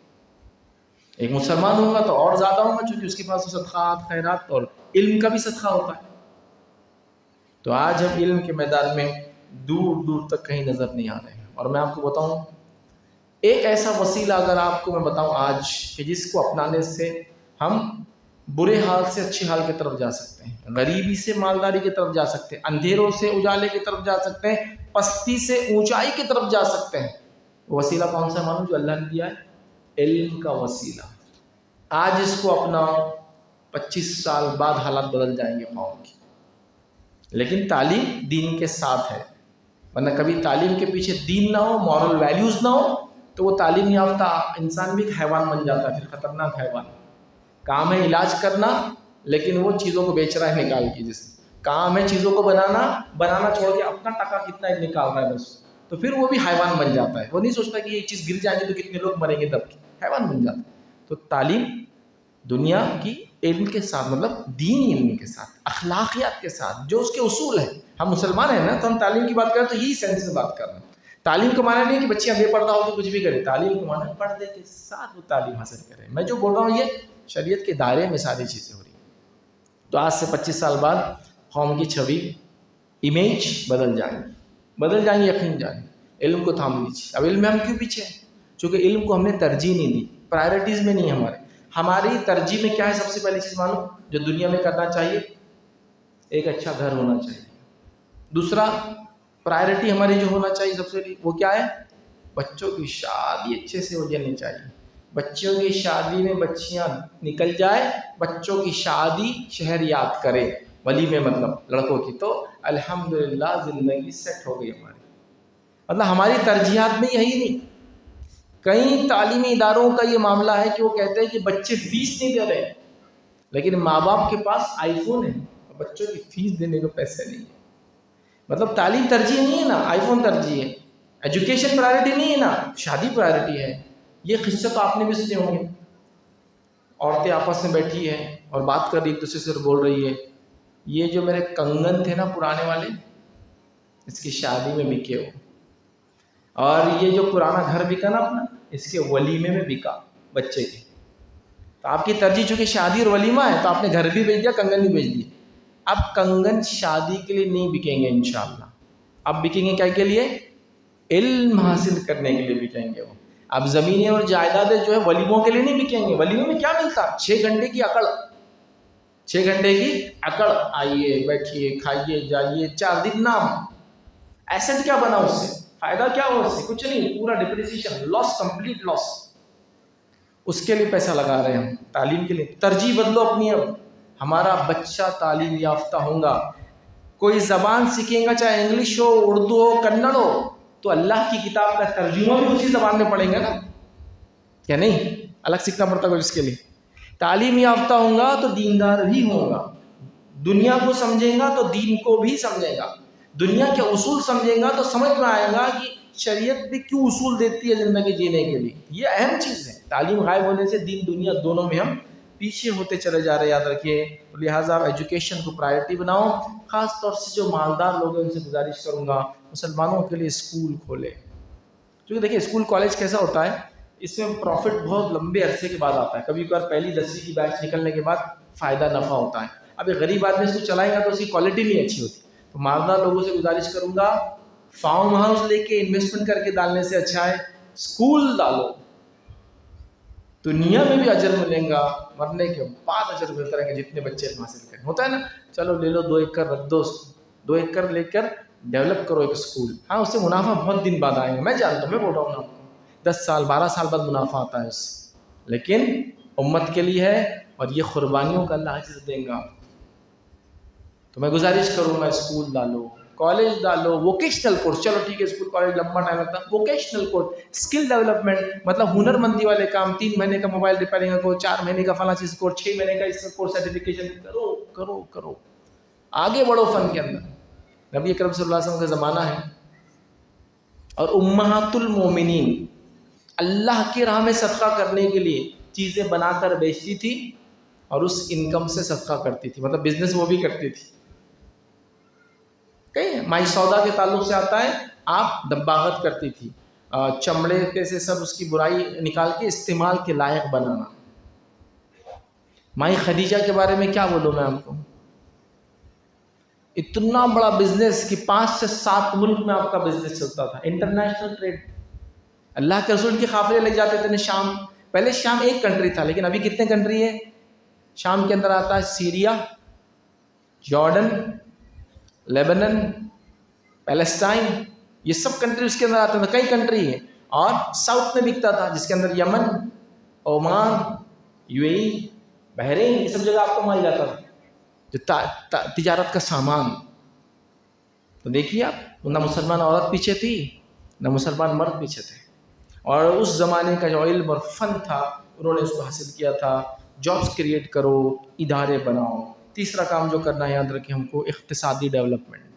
ایک مسلمان ہوگا تو اور زیادہ ہوگا, چونکہ اس کے پاس صدقات, خیرات اور علم کا بھی صدقہ ہوتا ہے. تو آج ہم علم کے میدان میں دور دور تک کہیں نظر نہیں آ رہے ہیں. اور میں آپ کو بتاؤں ایک ایسا وسیلہ اگر آپ کو میں بتاؤں آج کہ جس کو اپنانے سے ہم برے حال سے اچھے حال کی طرف جا سکتے ہیں, غریبی سے مالداری کی طرف جا سکتے ہیں, اندھیروں سے اجالے کی طرف جا سکتے ہیں, پستی سے اونچائی کی طرف جا سکتے ہیں. وہ وسیلہ کون سا معلوم جو اللہ نے دیا ہے؟ علم کا وسیلہ. آج اس کو اپناؤ, 25 سال بعد حالات بدل جائیں گے قوم کی. لیکن تعلیم دین کے ساتھ ہے, ورنہ کبھی تعلیم کے پیچھے دین نہ ہو, مورل ویلیوز نہ ہو, تو وہ تعلیم یافتہ انسان بھی ایک حیوان بن جاتا ہے, پھر خطرناک حیوان. کام ہے علاج کرنا, لیکن وہ چیزوں کو بیچ رہا ہے نکال کے. جس کام ہے چیزوں کو بنانا چھوڑ کے اپنا ٹکا کتنا نکال رہا ہے بس, تو پھر وہ بھی حیوان بن جاتا ہے. وہ نہیں سوچتا کہ یہ چیز گر جائے گی تو کتنے لوگ مریں گے, دب کے حیوان بن جاتا ہے. تو تعلیم دنیا کی علم کے ساتھ, مطلب دینی علم کے ساتھ, اخلاقیات کے ساتھ, جو اس کے اصول ہیں. ہم مسلمان ہیں نا, تو ہم تعلیم کی بات کریں تو یہی سینس سے بات کر رہے ہیں. تعلیم کا معنی نہیں کہ بچیاں بے پردہ ہو تو کچھ بھی کرے. تعلیم کا معنی پردے کے ساتھ وہ تعلیم حاصل کرے. میں جو بول رہا ہوں یہ شریعت کے دائرے میں ساری چیزیں ہو رہی ہیں. تو آج سے 25 سال بعد قوم کی چھوی, امیج بدل جائیں گی, یقین جائیں. علم کو تھام لیجیے. اب علم میں ہم کیوں پیچھے ہیں؟ چونکہ علم کو ہم نے ترجیح نہیں دی, پرائرٹیز میں نہیں. ہماری ترجیح میں کیا ہے؟ سب سے پہلی چیز معلوم جو دنیا میں کرنا چاہیے, ایک اچھا گھر ہونا چاہیے. دوسرا پرائرٹی ہماری جو ہونا چاہیے سب سے پہلی, وہ کیا ہے؟ بچوں کی شادی اچھے سے ہو جانی چاہیے. بچوں کی شادی میں بچیاں نکل جائے, بچوں کی شادی شہر یاد کرے, ولی میں مطلب لڑکوں کی, تو الحمدللہ زندگی سیٹ ہو گئی ہماری. مطلب ہماری ترجیحات میں یہی نہیں. کئی تعلیمی اداروں کا یہ معاملہ ہے کہ وہ کہتے ہیں کہ بچے فیس نہیں دے رہے, لیکن ماں باپ کے پاس آئی فون ہے, بچوں کی فیس دینے کو پیسے نہیں ہیں. مطلب تعلیم ترجیح نہیں ہے نا, آئی فون ترجیح ہے. ایجوکیشن پرائرٹی نہیں ہے نا, شادی پرائرٹی ہے. یہ قصے تو آپ نے بھی سنے ہوں گے، عورتیں آپس میں بیٹھی ہیں اور بات کر رہی ایک دوسرے سے بول رہی ہے یہ جو میرے کنگن تھے نا پرانے والے، اس کی شادی میں بکے ہو، اور یہ جو پرانا گھر بکا نا اپنا، اس کے ولیمے میں بکا بچے کے. تو آپ کی ترجیح چونکہ شادی اور ولیمہ ہے تو آپ نے گھر بھی بھیج دیا، کنگن بھی بھیج دیا. اب کنگن شادی کے لیے نہیں بکیں گے انشاءاللہ، اب بکیں گے کیا کے لیے؟ علم حاصل کرنے کے لیے بکیں گے وہ. اب زمینیں اور جائیدادیں جو ہے ولیموں کے لیے نہیں بکیں گے. ولیموں میں کیا ملتا؟ 6 گھنٹے کی اکڑ، 6 گھنٹے کی اکڑ، آئیے بیٹھیے کھائیے جائیے 4 دن نام. ایسٹ کیا بنا اس سے؟ فائدہ کیا ہوا اس سے؟ کچھ نہیں، پورا ڈپریسیشن، لاس، کمپلیٹ لاس. اس کے لیے پیسہ لگا رہے ہیں ہم، تعلیم کے لیے. ترجیح بدلو اپنی. اب ہمارا بچہ تعلیم یافتہ ہوگا، کوئی زبان سیکھیں گا، چاہے انگلش ہو، اردو ہو، کنڑ ہو، تو اللہ کی کتاب کا ترجمہ بھی اسی زبان میں پڑھیں گے نا، کیا نہیں؟ الگ سیکھنا پڑتا ہے اس کے لیے. تعلیم یافتہ ہوگا تو دیندار بھی ہوگا، دنیا کو سمجھے گا تو دین کو بھی سمجھے گا، دنیا کے اصول سمجھے گا تو سمجھ میں آئے گا کہ شریعت بھی کیوں اصول دیتی ہے زندگی جینے کے لیے. یہ اہم چیز ہے. تعلیم غائب ہونے سے دین دنیا دونوں میں ہم پیچھے ہوتے چلے جا رہے، یاد رکھیے. لہٰذا ایجوکیشن کو پرائرٹی بناؤ. خاص طور سے جو مالدار لوگ ہیں ان سے گزارش کروں گا مسلمانوں کے لیے اسکول کھولے. کیونکہ دیکھیے اسکول کالج کیسا ہوتا ہے، اس میں پروفٹ بہت لمبے عرصے کے بعد آتا ہے. کبھی کبھار پہلی 10ویں کی بیچ نکلنے کے بعد فائدہ نفع ہوتا ہے. اب ایک غریب آدمی اس کو چلائے گا تو اس کی کوالٹی نہیں اچھی ہوتی. تو مالدار لوگوں سے گزارش کروں گا فارم ہاؤس لے کے انویسٹمنٹ کر کے ڈالنے سے اچھا ہے اسکول ڈالو. دنیا میں بھی اجر ملے گا، مرنے کے بعد اجر ملتا رہے گا جتنے بچے حاصل کریں. ہوتا ہے نا، چلو لے لو 2 ایکڑ رکھ دو، 2 ایکڑ لے کر ڈیولپ کرو ایک اسکول. ہاں اس سے منافع بہت دن بعد آئے گا، میں جانتا ہوں، میں بول رہا ہوں آپ کو 10 سال 12 سال بعد منافع آتا ہے اس سے، لیکن امت کے لیے ہے اور یہ قربانیوں کا اللہ اجر دیں گا. تو میں گزارش کروں گا اسکول ڈالو، کالج ڈالو، ووکیشنل کورس. چلو ٹھیک ہے اسکول کالج لمبا ٹائم لگتا ہے، ووکیشنل کورس، اسکل ڈیولپمنٹ، مطلب ہنر مندی والے کام. 3 مہینے کا موبائل ریپیئرنگ کا کورس، 4 مہینے کا فلاں چیز کورس، 6 مہینے کا اس کا کورس، سرٹیفکیشن کرو کرو کرو، آگے بڑھو فن کے اندر. نبی اکرم صلی اللہ علیہ وسلم کا زمانہ ہے اور امہات المومنین اللہ کی راہ میں صدقہ کرنے کے لیے چیزیں بنا کر بیچتی تھی اور اس انکم سے صدقہ کرتی تھی، مطلب بزنس وہ بھی کرتی تھی. کہیں مائی سودا کے تعلق سے آتا ہے، آپ دباغت کرتی تھی، چمڑے کے سے سب اس کی برائی نکال کے استعمال کے لائق بنانا. مائی خدیجہ کے بارے میں کیا بولوں میں آپ کو، اتنا بڑا بزنس کہ 5 سے 7 ملک میں آپ کا بزنس چلتا تھا، انٹرنیشنل ٹریڈ. اللہ کے رسول کی قافلے لے جاتے تھے شام. پہلے شام ایک کنٹری تھا، لیکن ابھی کتنے کنٹری ہے شام کے اندر آتا ہے؟ سیریا، جارڈن، لیبنن، پیلسٹائن، یہ سب کنٹری اس کے اندر آتے تھے. کئی کنٹری ہے. اور ساؤتھ میں بکتا تھا جس کے اندر یمن، عمان، یو اے ای، بحرین، یہ سب جگہ آپ کو مل جاتا تھا جو تجارت کا سامان. تو دیکھیے آپ، نہ مسلمان عورت پیچھے تھی نہ مسلمان مرد پیچھے تھے، اور اس زمانے کا جو علم اور فن تھا انہوں نے اس کو حاصل کیا تھا. جابس کریٹ کرو، ادارے بناؤ. تیسرا کام جو کرنا ہے یاد رکھیں ہم کو، اقتصادی ڈیولپمنٹ.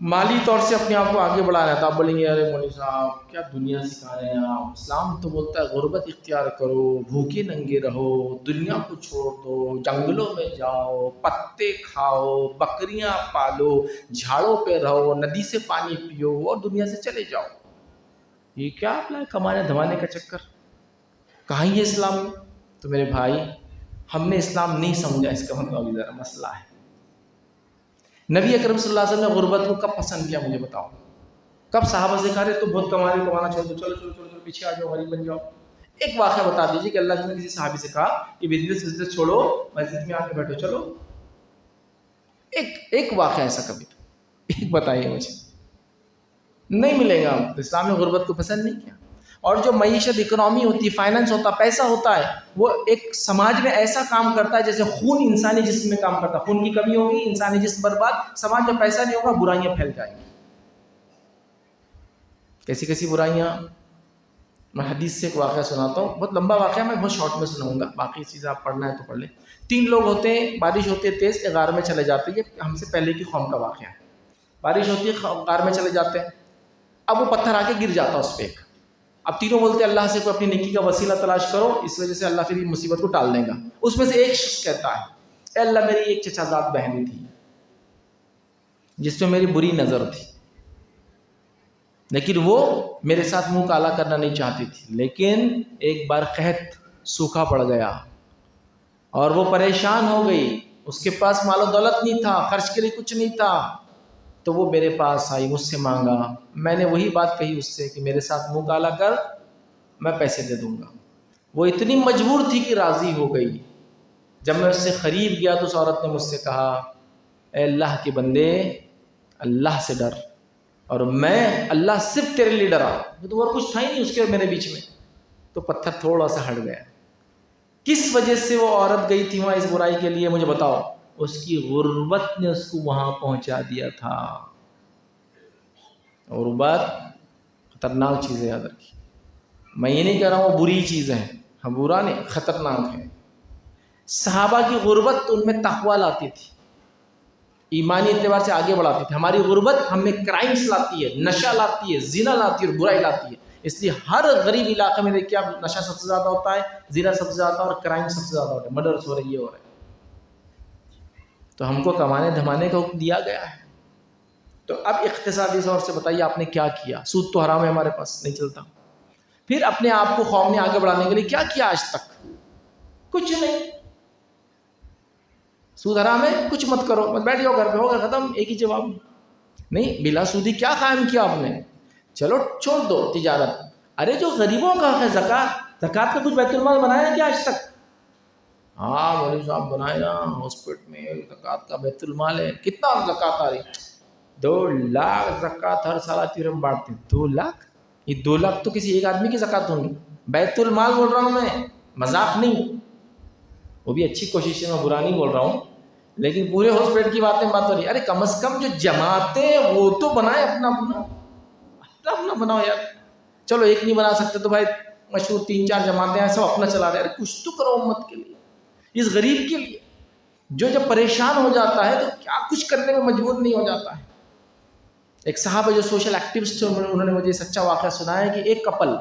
مالی طور سے اپنے آپ کو آگے بڑھانا ہے. تو آپ بولیں گے ارے مولوی صاحب کیا دنیا سکھا رہے ہیں آپ، اسلام تو بولتا ہے غربت اختیار کرو، بھوکے ننگے رہو، دنیا کو چھوڑ دو، جنگلوں میں جاؤ، پتے کھاؤ، بکریاں پالو، جھاڑوں پہ رہو، ندی سے پانی پیو اور دنیا سے چلے جاؤ. یہ کیا اپنا کمانے دھمانے کا چکر، کہاں یہ اسلام میں؟ تو میرے بھائی ہم نے اسلام نہیں سمجھا، اس کا مطلب ذرا مسئلہ ہے. نبی اکرم صلی اللہ علیہ وسلم نے غربت کو کب پسند کیا مجھے بتاؤ؟ کب صحابہ سے کہا رہے تو بہت کمانا چھوڑ دو، چلو چلو چلو چلو پیچھے آ جاؤ، غریب بن جاؤ. ایک واقعہ بتا دیجیے کہ اللہ نے کسی صحابی سے کہا کہ بزنس چھوڑو، مسجد میں آ کے بیٹھو. چلو ایک واقعہ ایسا کبھی تو ایک بتائیے مجھے. نہیں ملے گا. اسلام نے غربت کو پسند نہیں کیا. اور جو معیشت، اکنامی ہوتی ہے، فائننس ہوتا ہے، پیسہ ہوتا ہے، وہ ایک سماج میں ایسا کام کرتا ہے جیسے خون انسانی جسم میں کام کرتا ہے. خون کی کمی ہوگی، انسانی جسم برباد، سماج میں پیسہ نہیں ہوگا، برائیاں پھیل جائیں گی. کیسی کیسی برائیاں؟ میں حدیث سے ایک واقعہ سناتا ہوں، بہت لمبا واقعہ، میں بہت شارٹ میں سناؤں گا، باقی چیزیں آپ پڑھنا ہے تو پڑھ لیں. 3 لوگ ہوتے ہیں، بارش ہوتی ہے تیز، ایک غار میں چلے جاتے ہیں. یہ ہم سے پہلے کی قوم کا واقعہ ہے. بارش ہوتی ہے، غار میں چلے جاتے ہیں. اب وہ پتھر آ کے گر جاتا اس پہ ایک. اب تینوں بولتے اللہ سے کوئی اپنی نیکی کا وسیلہ تلاش کرو، اس وجہ سے اللہ پھر یہ مصیبت کو ٹال دے گا۔ اس میں سے ایک شخص کہتا ہے اے اللہ میری ایک چچا زاد بہن تھی جس میں میری بری نظر تھی، لیکن وہ میرے ساتھ منہ کالا کرنا نہیں چاہتی تھی، لیکن ایک بار قحط سوکھا پڑ گیا اور وہ پریشان ہو گئی، اس کے پاس مال و دولت نہیں تھا، خرچ کے لیے کچھ نہیں تھا، تو وہ میرے پاس آئی، مجھ سے مانگا، میں نے وہی بات کہی اس سے کہ میرے ساتھ منہ کالا کر میں پیسے دے دوں گا۔ وہ اتنی مجبور تھی کہ راضی ہو گئی۔ جب میں اس سے قریب گیا تو اس عورت نے مجھ سے کہا اے اللہ کے بندے اللہ سے ڈر، اور میں اللہ صرف تیرے لیے ڈرا، تو اور کچھ تھا ہی نہیں اس کے میرے بیچ میں۔ تو پتھر تھوڑا سا ہٹ گیا۔ کس وجہ سے وہ عورت گئی تھی وہاں اس برائی کے لیے مجھے بتاؤ؟ اس کی غربت نے اس کو وہاں پہنچا دیا تھا۔ غربت خطرناک چیز ہے، یاد رکھیے۔ میں یہ نہیں کہہ رہا ہوں وہ بری چیز ہے، ہم برا نہیں، خطرناک ہے۔ صحابہ کی غربت ان میں تقوی لاتی تھی، ایمانی اعتبار سے آگے بڑھاتی تھی۔ ہماری غربت ہم میں کرائمز لاتی ہے، نشہ لاتی ہے، زنا لاتی ہے اور برائی لاتی ہے۔ اس لیے ہر غریب علاقے میں دیکھیے آپ، نشہ سب سے زیادہ ہوتا ہے، زنا سب سے زیادہ اور کرائم سب سے زیادہ ہوتا ہے، مرڈرز ہو رہی ہے، ہو رہے ہیں۔ تو ہم کو کمانے دھمانے کا حکم دیا گیا ہے۔ تو اب اقتصادی طور سے بتائیے آپ نے کیا کیا؟ سود تو حرام ہے، ہمارے پاس نہیں چلتا۔ پھر اپنے آپ کو قوم میں آگے بڑھانے کے لیے کیا کیا آج تک؟ کچھ نہیں۔ سود حرام ہے، کچھ مت کرو، مت بیٹھ جاؤ گھر پہ، ہوگا ختم، ایک ہی جواب۔ نہیں، بلا سودی کیا قائم کیا آپ نے؟ چلو چھوڑ دو تجارت، ارے جو غریبوں کا ہے زکوٰۃ کا کچھ بیت المال بنایا ہے کیا آج تک؟ ہاں مولوی صاحب بنائے نا، ہاسپٹل میں زکوٰۃ کا بیت المال ہے، کتنا زکوٰۃ آ رہی؟ 2 لاکھ زکوٰۃ ہر سال آتی ہے، ہم بانٹتے ہیں۔ 2 لاکھ؟ یہ 2 لاکھ تو کسی ایک آدمی کی زکوٰۃ ہوں گی، بیت المال بول رہا ہوں میں، مذاق نہیں۔ وہ بھی اچھی کوشش ہے، میں برا نہیں بول رہا ہوں، لیکن پورے ہاسپٹل کی بات ہو رہی ہے۔ ارے کم از کم جو جماعتیں وہ تو بنائے، اپنا بناؤ یار۔ چلو ایک نہیں بنا سکتے تو بھائی مشہور 3-4 جماعتیں ہیں، سب اپنا چلا رہے ہیں، ارے کچھ تو کرو امت کے لیے، اس غریب کے لیے جو جب پریشان ہو جاتا ہے تو کیا کچھ کرنے میں مجبور نہیں ہو جاتا ہے۔ ایک صاحب جو سوشل ایکٹیوسٹ تھے، انہوں نے مجھے سچا واقعہ سنایا کہ ایک کپل،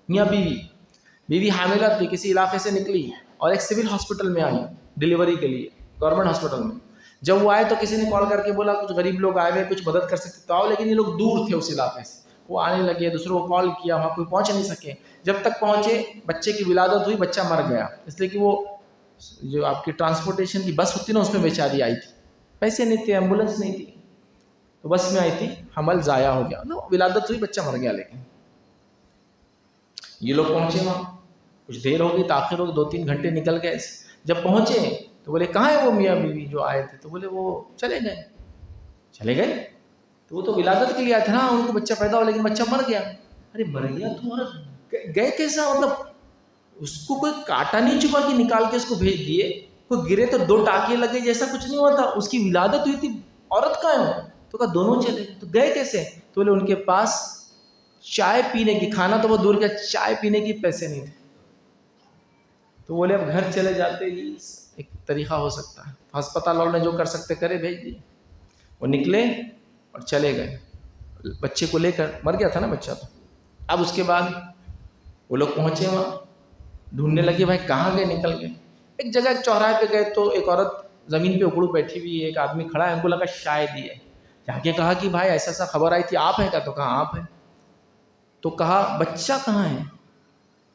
میاں بیوی حاملہ تھی، کسی علاقے سے نکلی اور ایک سول ہاسپٹل میں آئی ڈیلیوری کے لیے، گورنمنٹ ہاسپٹل میں۔ جب وہ آئے تو کسی نے کال کر کے بولا کچھ غریب لوگ آئے ہوئے، کچھ مدد کر سکتے تو آؤ، لیکن یہ لوگ دور تھے اس علاقے سے۔ وہ آنے لگے، دوسروں کو کال کیا، وہاں کوئی پہنچ نہیں سکے۔ جب تک پہنچے بچے کی ولادت ہوئی، بچہ مر گیا، اس لیے کہ وہ جو آپ کی ٹرانسپورٹیشن کی بس ہوتی نا، اس میں بیچاری آئی تھی، پیسے نہیں تھے، ایمبولینس نہیں تھی، تو بس میں آئی تھی، حمل ضائع ہو گیا، ولادت ہوئی، بچہ مر گیا۔ لیکن یہ لوگ پہنچے وہاں، کچھ دیر ہو گئی، تاخیر ہو گئی، 2-3 گھنٹے نکل گئے۔ جب پہنچے تو بولے کہاں ہے وہ میاں بیوی جو آئے تھے؟ تو بولے وہ چلے گئے۔ تو وہ تو ولادت کے لیے آئے تھے نا، ان کو بچہ پیدا ہو، لیکن بچہ مر گیا۔ ارے مر گیا تو گئے کیسا؟ مطلب اس کو کوئی کاٹا نہیں چکا کہ نکال کے اس کو بھیج دیے، کوئی گرے تو 2 ٹاکے لگے جیسا کچھ نہیں ہوا تھا، اس کی ولادت ہوئی تھی، عورت کہاں ہے؟ تو کہا دونوں چلے گئے۔ تو گئے کیسے؟ تو بولے ان کے پاس چائے پینے کی، کھانا تو بہت دور کا، چائے پینے کی پیسے نہیں تھے۔ تو بولے اب گھر چلے جاتے ہی ایک طریقہ ہو سکتا ہے، ہسپتال والوں نے جو کر سکتے کرے، بھیج دیے۔ وہ نکلے اور چلے گئے بچے کو لے کر، مر گیا تھا نا بچہ تو۔ اب اس کے بعد وہ لوگ پہنچے وہاں، ڈھونڈنے لگے بھائی کہاں گئے، نکل گئے۔ ایک جگہ ایک چوراہے پہ گئے تو ایک عورت زمین پہ اکڑو بیٹھی ہوئی ہے، ایک آدمی کھڑا ہے، ان کو لگا شاید ہی ہے۔ جا کے کہا کہ بھائی ایسا ایسا خبر آئی تھی، آپ ہیں کیا؟ تو کہا آپ ہیں۔ تو کہا بچہ کہاں ہے؟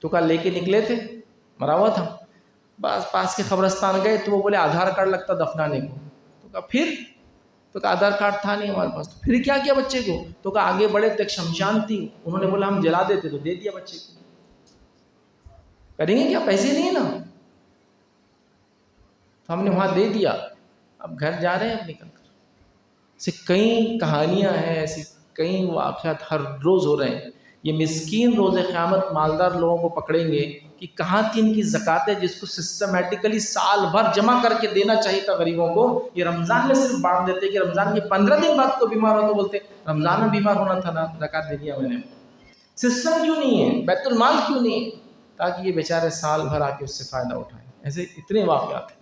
تو کہا لے کے نکلے تھے، مرا ہوا تھا۔ بس پاس کے قبرستان گئے تو وہ بولے آدھار کارڈ لگتا دفنانے کو۔ تو کہا پھر؟ تو کہا آدھار کارڈ تھا نہیں ہمارے پاس۔ تو پھر کیا کیا بچے کو؟ تو کہا آگے بڑھے تو ایک شمشان تھی، انہوں نے بولا ہم جلا دیتے، تو دے دیا بچے کو۔ کریں گے کیا؟ پیسے نہیں ہے نا، تو ہم نے وہاں دے دیا، اب گھر جا رہے ہیں اب نکل کر۔ ایسے کئی کہانیاں ہیں، ایسے کئی واقعات ہر روز ہو رہے ہیں۔ یہ مسکین روز قیامت مالدار لوگوں کو پکڑیں گے کہ کہاں تھی ان کی زکوٰۃ ہے جس کو سسٹمیٹیکلی سال بھر جمع کر کے دینا چاہیے تھا غریبوں کو، یہ رمضان میں صرف بانٹ دیتے کہ رمضان کے 15 دن بعد کو بیمار ہو تو بولتے رمضان میں بیمار ہونا تھا نا، زکوٰۃ دے دیا میں نے۔ سسٹم کیوں نہیں ہے؟ بیت المال کیوں نہیں ہے؟ تاکہ یہ بیچارے سال بھر آ کے اس سے فائدہ اٹھائیں۔ ایسے اتنے واقعات ہیں۔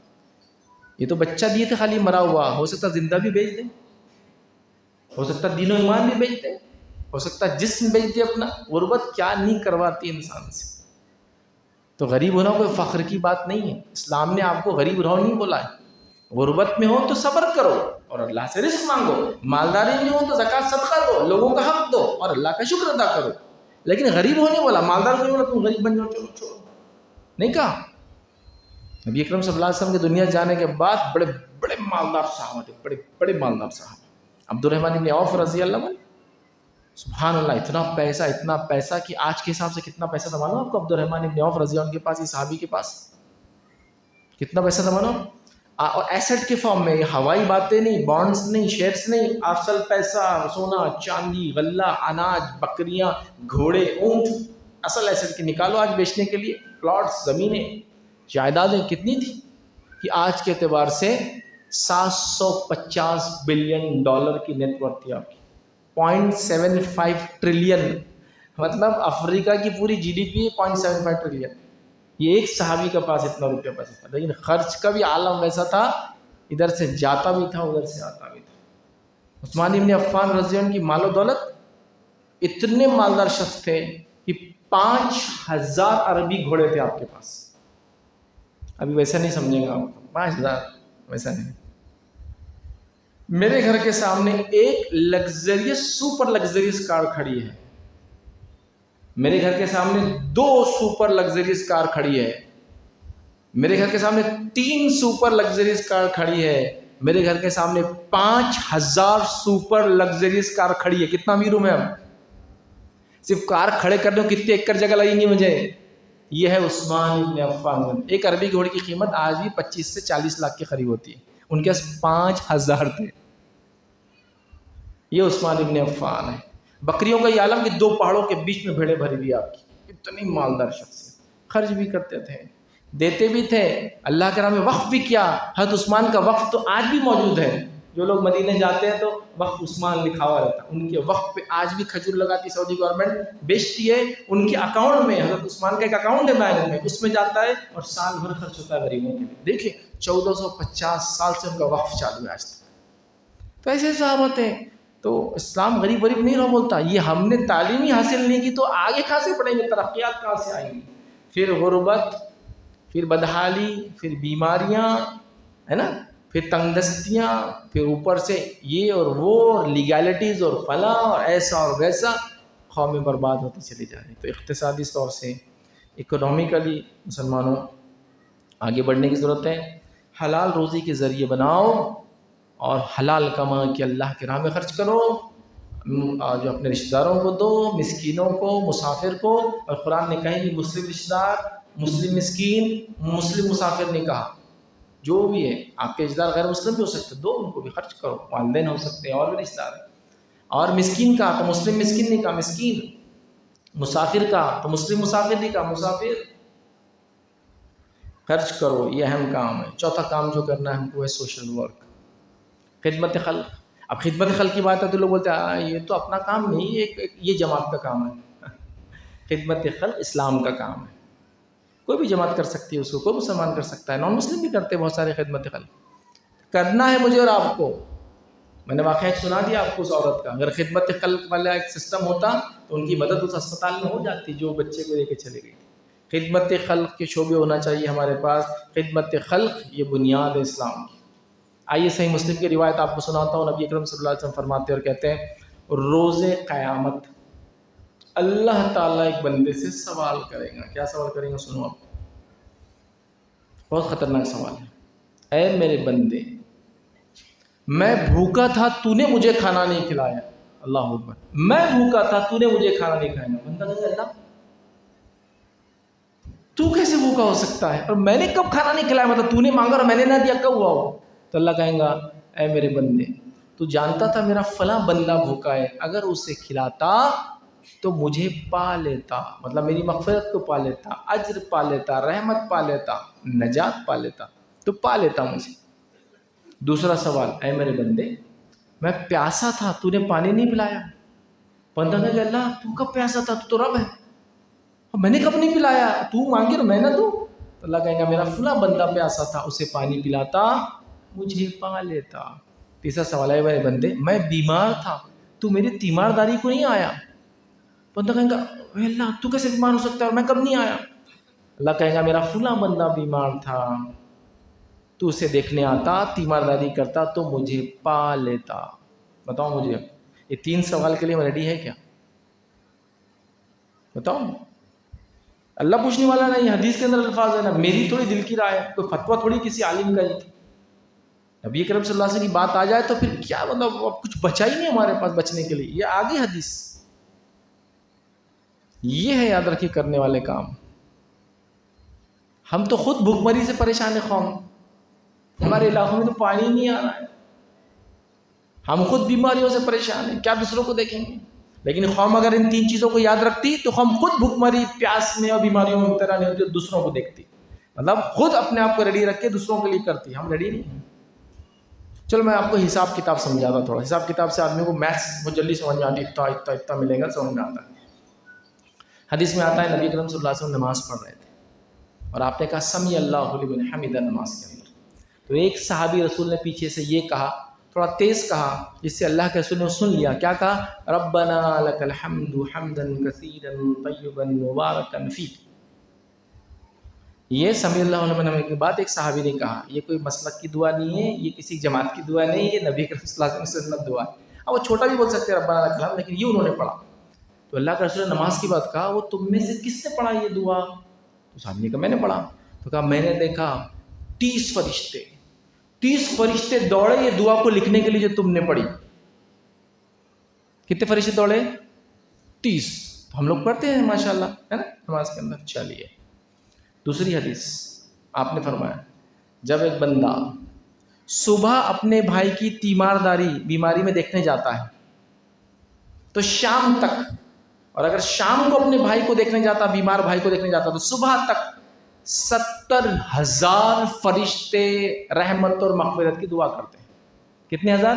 یہ تو بچہ دیے تھے خالی مرا ہوا، ہو سکتا زندہ بھی بیچ دیں، ہو سکتا دین و ایمان بھی بیچ دیں، ہو سکتا ہے جسم بیچ دے اپنا. غربت کیا نہیں کرواتی انسان سے. تو غریب ہونا کوئی فخر کی بات نہیں ہے. اسلام نے آپ کو غریب رہو نہیں بولا ہے. غربت میں ہو تو صبر کرو اور اللہ سے رزق مانگو. مالداری میں ہو تو زکوٰۃ صدقہ دو, لوگوں کا حق دو اور اللہ کا شکر ادا کرو. لیکن غریب ہونے بولا, مالدار کو نہیں بولا تم غریب بن جاؤ, چلو چھوڑو, نہیں کہا. نبی اکرم صلی اللہ علیہ وسلم کے دنیا جانے کے بعد بڑے بڑے مالدار صحابہ تھے, بڑے بڑے مالدار صحابہ. عبد الرحمن بن عوف رضی اللہ عنہ, سبحان اللہ, اتنا پیسہ کہ آج کے حساب سے کتنا پیسہ تھا معلوم آپ کو؟ عبد الرحمن بن عوف رضی اللہ عنہ کے پاس, یہ صحابی کے پاس کتنا پیسہ تھا معلوم؟ اور ایسٹ کے فارم میں, ہوائی باتیں نہیں, بانڈز نہیں, شیئرز نہیں, اصل پیسہ, سونا چاندی, غلہ, اناج, بکریاں, گھوڑے, اونٹ, اصل ایسٹ کے نکالو آج بیچنے کے لیے. پلاٹس, زمینیں, جائیدادیں کتنی تھی کہ آج کے اعتبار سے $750 بلین کی نیٹ ورتھ تھی آپ کی. 0.75 ٹریلین, مطلب افریقہ کی پوری جی ڈی پی 0.75 ٹریلین. یہ ایک صحابی کے پاس اتنا روپیہ پیسہ تھا, لیکن خرچ کا بھی عالم ویسا تھا, ادھر سے جاتا بھی تھا ادھر سے آتا بھی تھا. عثمان بن عفان رضی اللہ عنہ کی مال و دولت, اتنے مالدار شخص تھے کہ 5000 عربی گھوڑے تھے آپ کے پاس. ابھی ویسا نہیں سمجھیں گا آپ کو, 5000 ویسا نہیں. میرے گھر کے سامنے ایک لگژریس, سپر لگژریس کار کھڑی ہے. میرے گھر کے سامنے 2 سپر لگژریس کار کھڑی ہے. میرے گھر کے سامنے 3 سپر لگژریس کار کھڑی ہے. میرے گھر کے سامنے 5000 سپر لگژریس کار کھڑی ہے. کتنا امیر ہوں میں اب؟ صرف کار کھڑے کرنے کو کتنے ایکڑ جگہ لگیں گی مجھے. یہ ہے عثمان بن عفان. ایک عربی گھوڑے کی قیمت آج بھی 25 سے 40 لاکھ کے قریب ہوتی ہے, ان کے پاس 5000 تھے. یہ عثمان بن عفان ہے. بکریوں کا یہ عالم کہ 2 پہاڑوں کے بیچ میں بھیڑیں بھری ہوئی آپ کی. اتنی مالدار شخص ہے. خرچ بھی کرتے تھے, دیتے بھی تھے, اللہ کے راہ میں وقف بھی کیا. حضرت عثمان کا وقف تو آج بھی موجود ہے. جو لوگ مدینے جاتے ہیں تو وقف عثمان لکھا ہوا رہتا ہے. ان کے وقف پہ آج بھی کھجور لگاتی سعودی گورنمنٹ, بیچتی ہے. ان کے اکاؤنٹ میں, حضرت عثمان کا ایک اکاؤنٹ ہے بینک میں, اس میں جاتا ہے اور سال بھر خرچ ہوتا ہے غریبوں کے لیے. دیکھیں 1450 سال سے ان کا وقف چالو ہے آج تک. تو ایسے صحابہ تھے. تو اسلام غریب نہیں رہو بولتا. یہ ہم نے تعلیم ہی حاصل نہیں کی تو آگے کہاں سے پڑھیں گے, ترقیات کہاں سے آئیں گی. پھر غربت, پھر بدحالی, پھر بیماریاں, ہے نا, پھر تنگ دستیاں, پھر اوپر سے یہ اور وہ, لیگیلٹیز اور فلاں اور ایسا اور ویسا, قومیں برباد ہوتی چلی جا رہی. تو اقتصادی طور سے, اکنومیکلی مسلمانوں آگے بڑھنے کی ضرورت ہے. حلال روزی کے ذریعے بناؤ اور حلال کما کے اللہ کے راہ میں خرچ کرو. جو اپنے رشتہ داروں کو دو, مسکینوں کو, مسافر کو. اور قرآن نے کہیں بھی مسلم رشتہ دار, مسلم مسکین, مسلم مسافر نہیں کہا. جو بھی ہے آپ کے رشتہ دار غیر مسلم بھی ہو سکتے, دو, ان کو بھی خرچ کرو. والدین ہو سکتے ہیں اور بھی رشتہ دار. اور مسکین کہا تو مسلم مسکین نہیں کہا, مسکین. مسافر کہا تو مسلم مسافر نہیں کہا, مسافر. خرچ کرو, یہ اہم کام ہے. چوتھا کام جو کرنا ہے ہم کو ہے سوشل ورک, خدمت خلق. اب خدمت خلق کی بات ہے تو لوگ بولتے ہیں یہ تو اپنا کام نہیں, یہ جماعت کا کام ہے. خدمت خلق اسلام کا کام ہے. کوئی بھی جماعت کر سکتی ہے اس کو, کوئی مسلمان کر سکتا ہے, نان مسلم بھی کرتے ہیں بہت سارے. خدمت خلق کرنا ہے مجھے اور آپ کو. میں نے واقعہ سنا دیا آپ کو اس عورت کا. اگر خدمت خلق والا ایک سسٹم ہوتا تو ان کی مدد اس اسپتال میں ہو جاتی جو بچے کو لے کے چلے گئی تھی. خدمت خلق کے شعبے ہونا چاہیے ہمارے پاس. خدمت خلق یہ بنیاد ہے اسلام کی. آئیے صحیح مسلم کی روایت آپ کو سناتا ہوں. نبی اکرم صلی اللہ علیہ وسلم فرماتے اور کہتے ہیں, روز قیامت اللہ تعالیٰ ایک بندے سے سوال کرے گا. کیا سوال کریں گا سنو آپ, بہت خطرناک سوال ہے. اے میرے بندے, میں بھوکا تھا تو نے مجھے کھانا نہیں کھلایا. اللہ اکبر. میں بھوکا تھا تو نے مجھے کھانا نہیں کھلایا. بندہ کہے اللہ تو کیسے بھوکا ہو سکتا ہے, اور میں نے کب کھانا نہیں کھلایا, مطلب تو نے مانگا اور میں نے نہ دیا, کب ہوا وہ؟ تو اللہ کہیں گا اے میرے بندے, تو جانتا تھا میرا فلاں بندہ بھوکا ہے, اگر اسے کھلاتا تو مجھے پا لیتا, مطلب میری مغفرت کو پا لیتا, اجر پا لیتا, رحمت پا لیتا, نجات پا لیتا, تو پا لیتا مجھے. دوسرا سوال, اے میرے بندے, میں پیاسا تھا تو نے پانی نہیں پلایا. بندہ کہے اللہ تو کب پیاسا تھا, تو رب ہے, میں نے کب نہیں پلایا, تو مانگے تو میں نہ دوں. تو اللہ کہیں گا میرا فلاں بندہ پیاسا تھا, اسے پانی پلاتا, مجھے پا لیتا. تیسرا سوال ہے میرے بندے, میں بیمار تھا تو میری تیمارداری کو نہیں آیا؟ بندہ کہیں گا اے اللہ تو کیسے بیمار ہو سکتا ہے اور میں کب نہیں آیا؟ اللہ کہے گا میرا فلاں بندہ بیمار تھا، تو اسے دیکھنے آتا، تیمارداری کرتا تو مجھے پا لیتا۔ بتاؤ مجھے یہ 3 سوال کے لیے میں ریڈی ہے کیا؟ بتاؤ۔ اللہ پوچھنے والا نہیں، حدیث کے اندر الفاظ ہے نا، میری تھوڑی دل کی رائے ہے، کوئی فتویٰ تھوڑی کسی عالم کا ہی تھی۔ نبی کریم صلی اللہ علیہ وسلم کی بات آ جائے تو پھر کیا مطلب اب کچھ بچا ہی نہیں ہمارے پاس بچنے کے لیے، یہ آگے حدیث۔ یہ ہے یاد رکھیے کرنے والے کام۔ ہم تو خود بھوک مری سے پریشان ہیں، قوم ہمارے علاقوں میں تو پانی نہیں آ رہا ہے، ہم خود بیماریوں سے پریشان ہیں، کیا دوسروں کو دیکھیں گے؟ لیکن قوم اگر ان 3 چیزوں کو یاد رکھتی تو ہم خود بھوک مری پیاس میں اور بیماریوں میں مبتلا نہیں ہوتی، دوسروں کو دیکھتی، مطلب خود اپنے آپ کو ریڈی رکھ کے دوسروں کے لیے کرتی۔ ہم ریڈی نہیں ہیں۔ چلو میں آپ کو حساب کتاب سمجھاتا، تھوڑا حساب کتاب سے آدمی کو میتھس وہ جلدی سمجھ میں آتی، اتنا ملے گا سمجھ میں آتا ہے۔ حدیث میں آتا ہے نبی کریم صلی اللہ علیہ وسلم نماز پڑھ رہے تھے اور آپ نے کہا سمی اللہ لمن حمدہ نماز کے اندر، تو ایک صحابی رسول نے پیچھے سے یہ کہا، تھوڑا تیز کہا، جس سے اللہ کے رسول نے سن لیا، کیا کہا؟ ربنا لک الحمد حمدا کثیرا طیبا مبارکا فیہ۔ یہ سمی اللہ لمن حمدہ کے بعد ایک صحابی نے کہا، یہ کوئی مسلک کی دعا نہیں ہے، یہ کسی جماعت کی دعا نہیں، یہ نبی کریم صلی اللہ علیہ وسلم کی سنت دعا ہے۔ اب وہ چھوٹا بھی بول سکتے ہیں ربنا لک الحمد، لیکن یہ انہوں نے پڑھا۔ تو اللہ کے رسول نے نماز کی بات کہا، وہ تم میں سے کس نے پڑھا یہ دعا؟ تو صحابی نے کہا میں نے پڑھا۔ تو کہا میں نے دیکھا 30 فرشتے دوڑے یہ دعا کو لکھنے کے لیے جو تم نے پڑھی۔ کتنے فرشتے دوڑے؟ 30۔ ہم لوگ پڑھتے ہیں ماشاءاللہ، ہے نا نماز کے اندر۔ چلیے دوسری حدیث آپ نے فرمایا جب ایک بندہ صبح اپنے بھائی کی تیمارداری بیماری میں دیکھنے جاتا ہے تو شام تک، اور اگر شام کو اپنے بھائی کو دیکھنے جاتا، بیمار بھائی کو دیکھنے جاتا، تو صبح تک 70,000 فرشتے رحمت اور مغفرت کی دعا کرتے ہیں۔ کتنے ہزار؟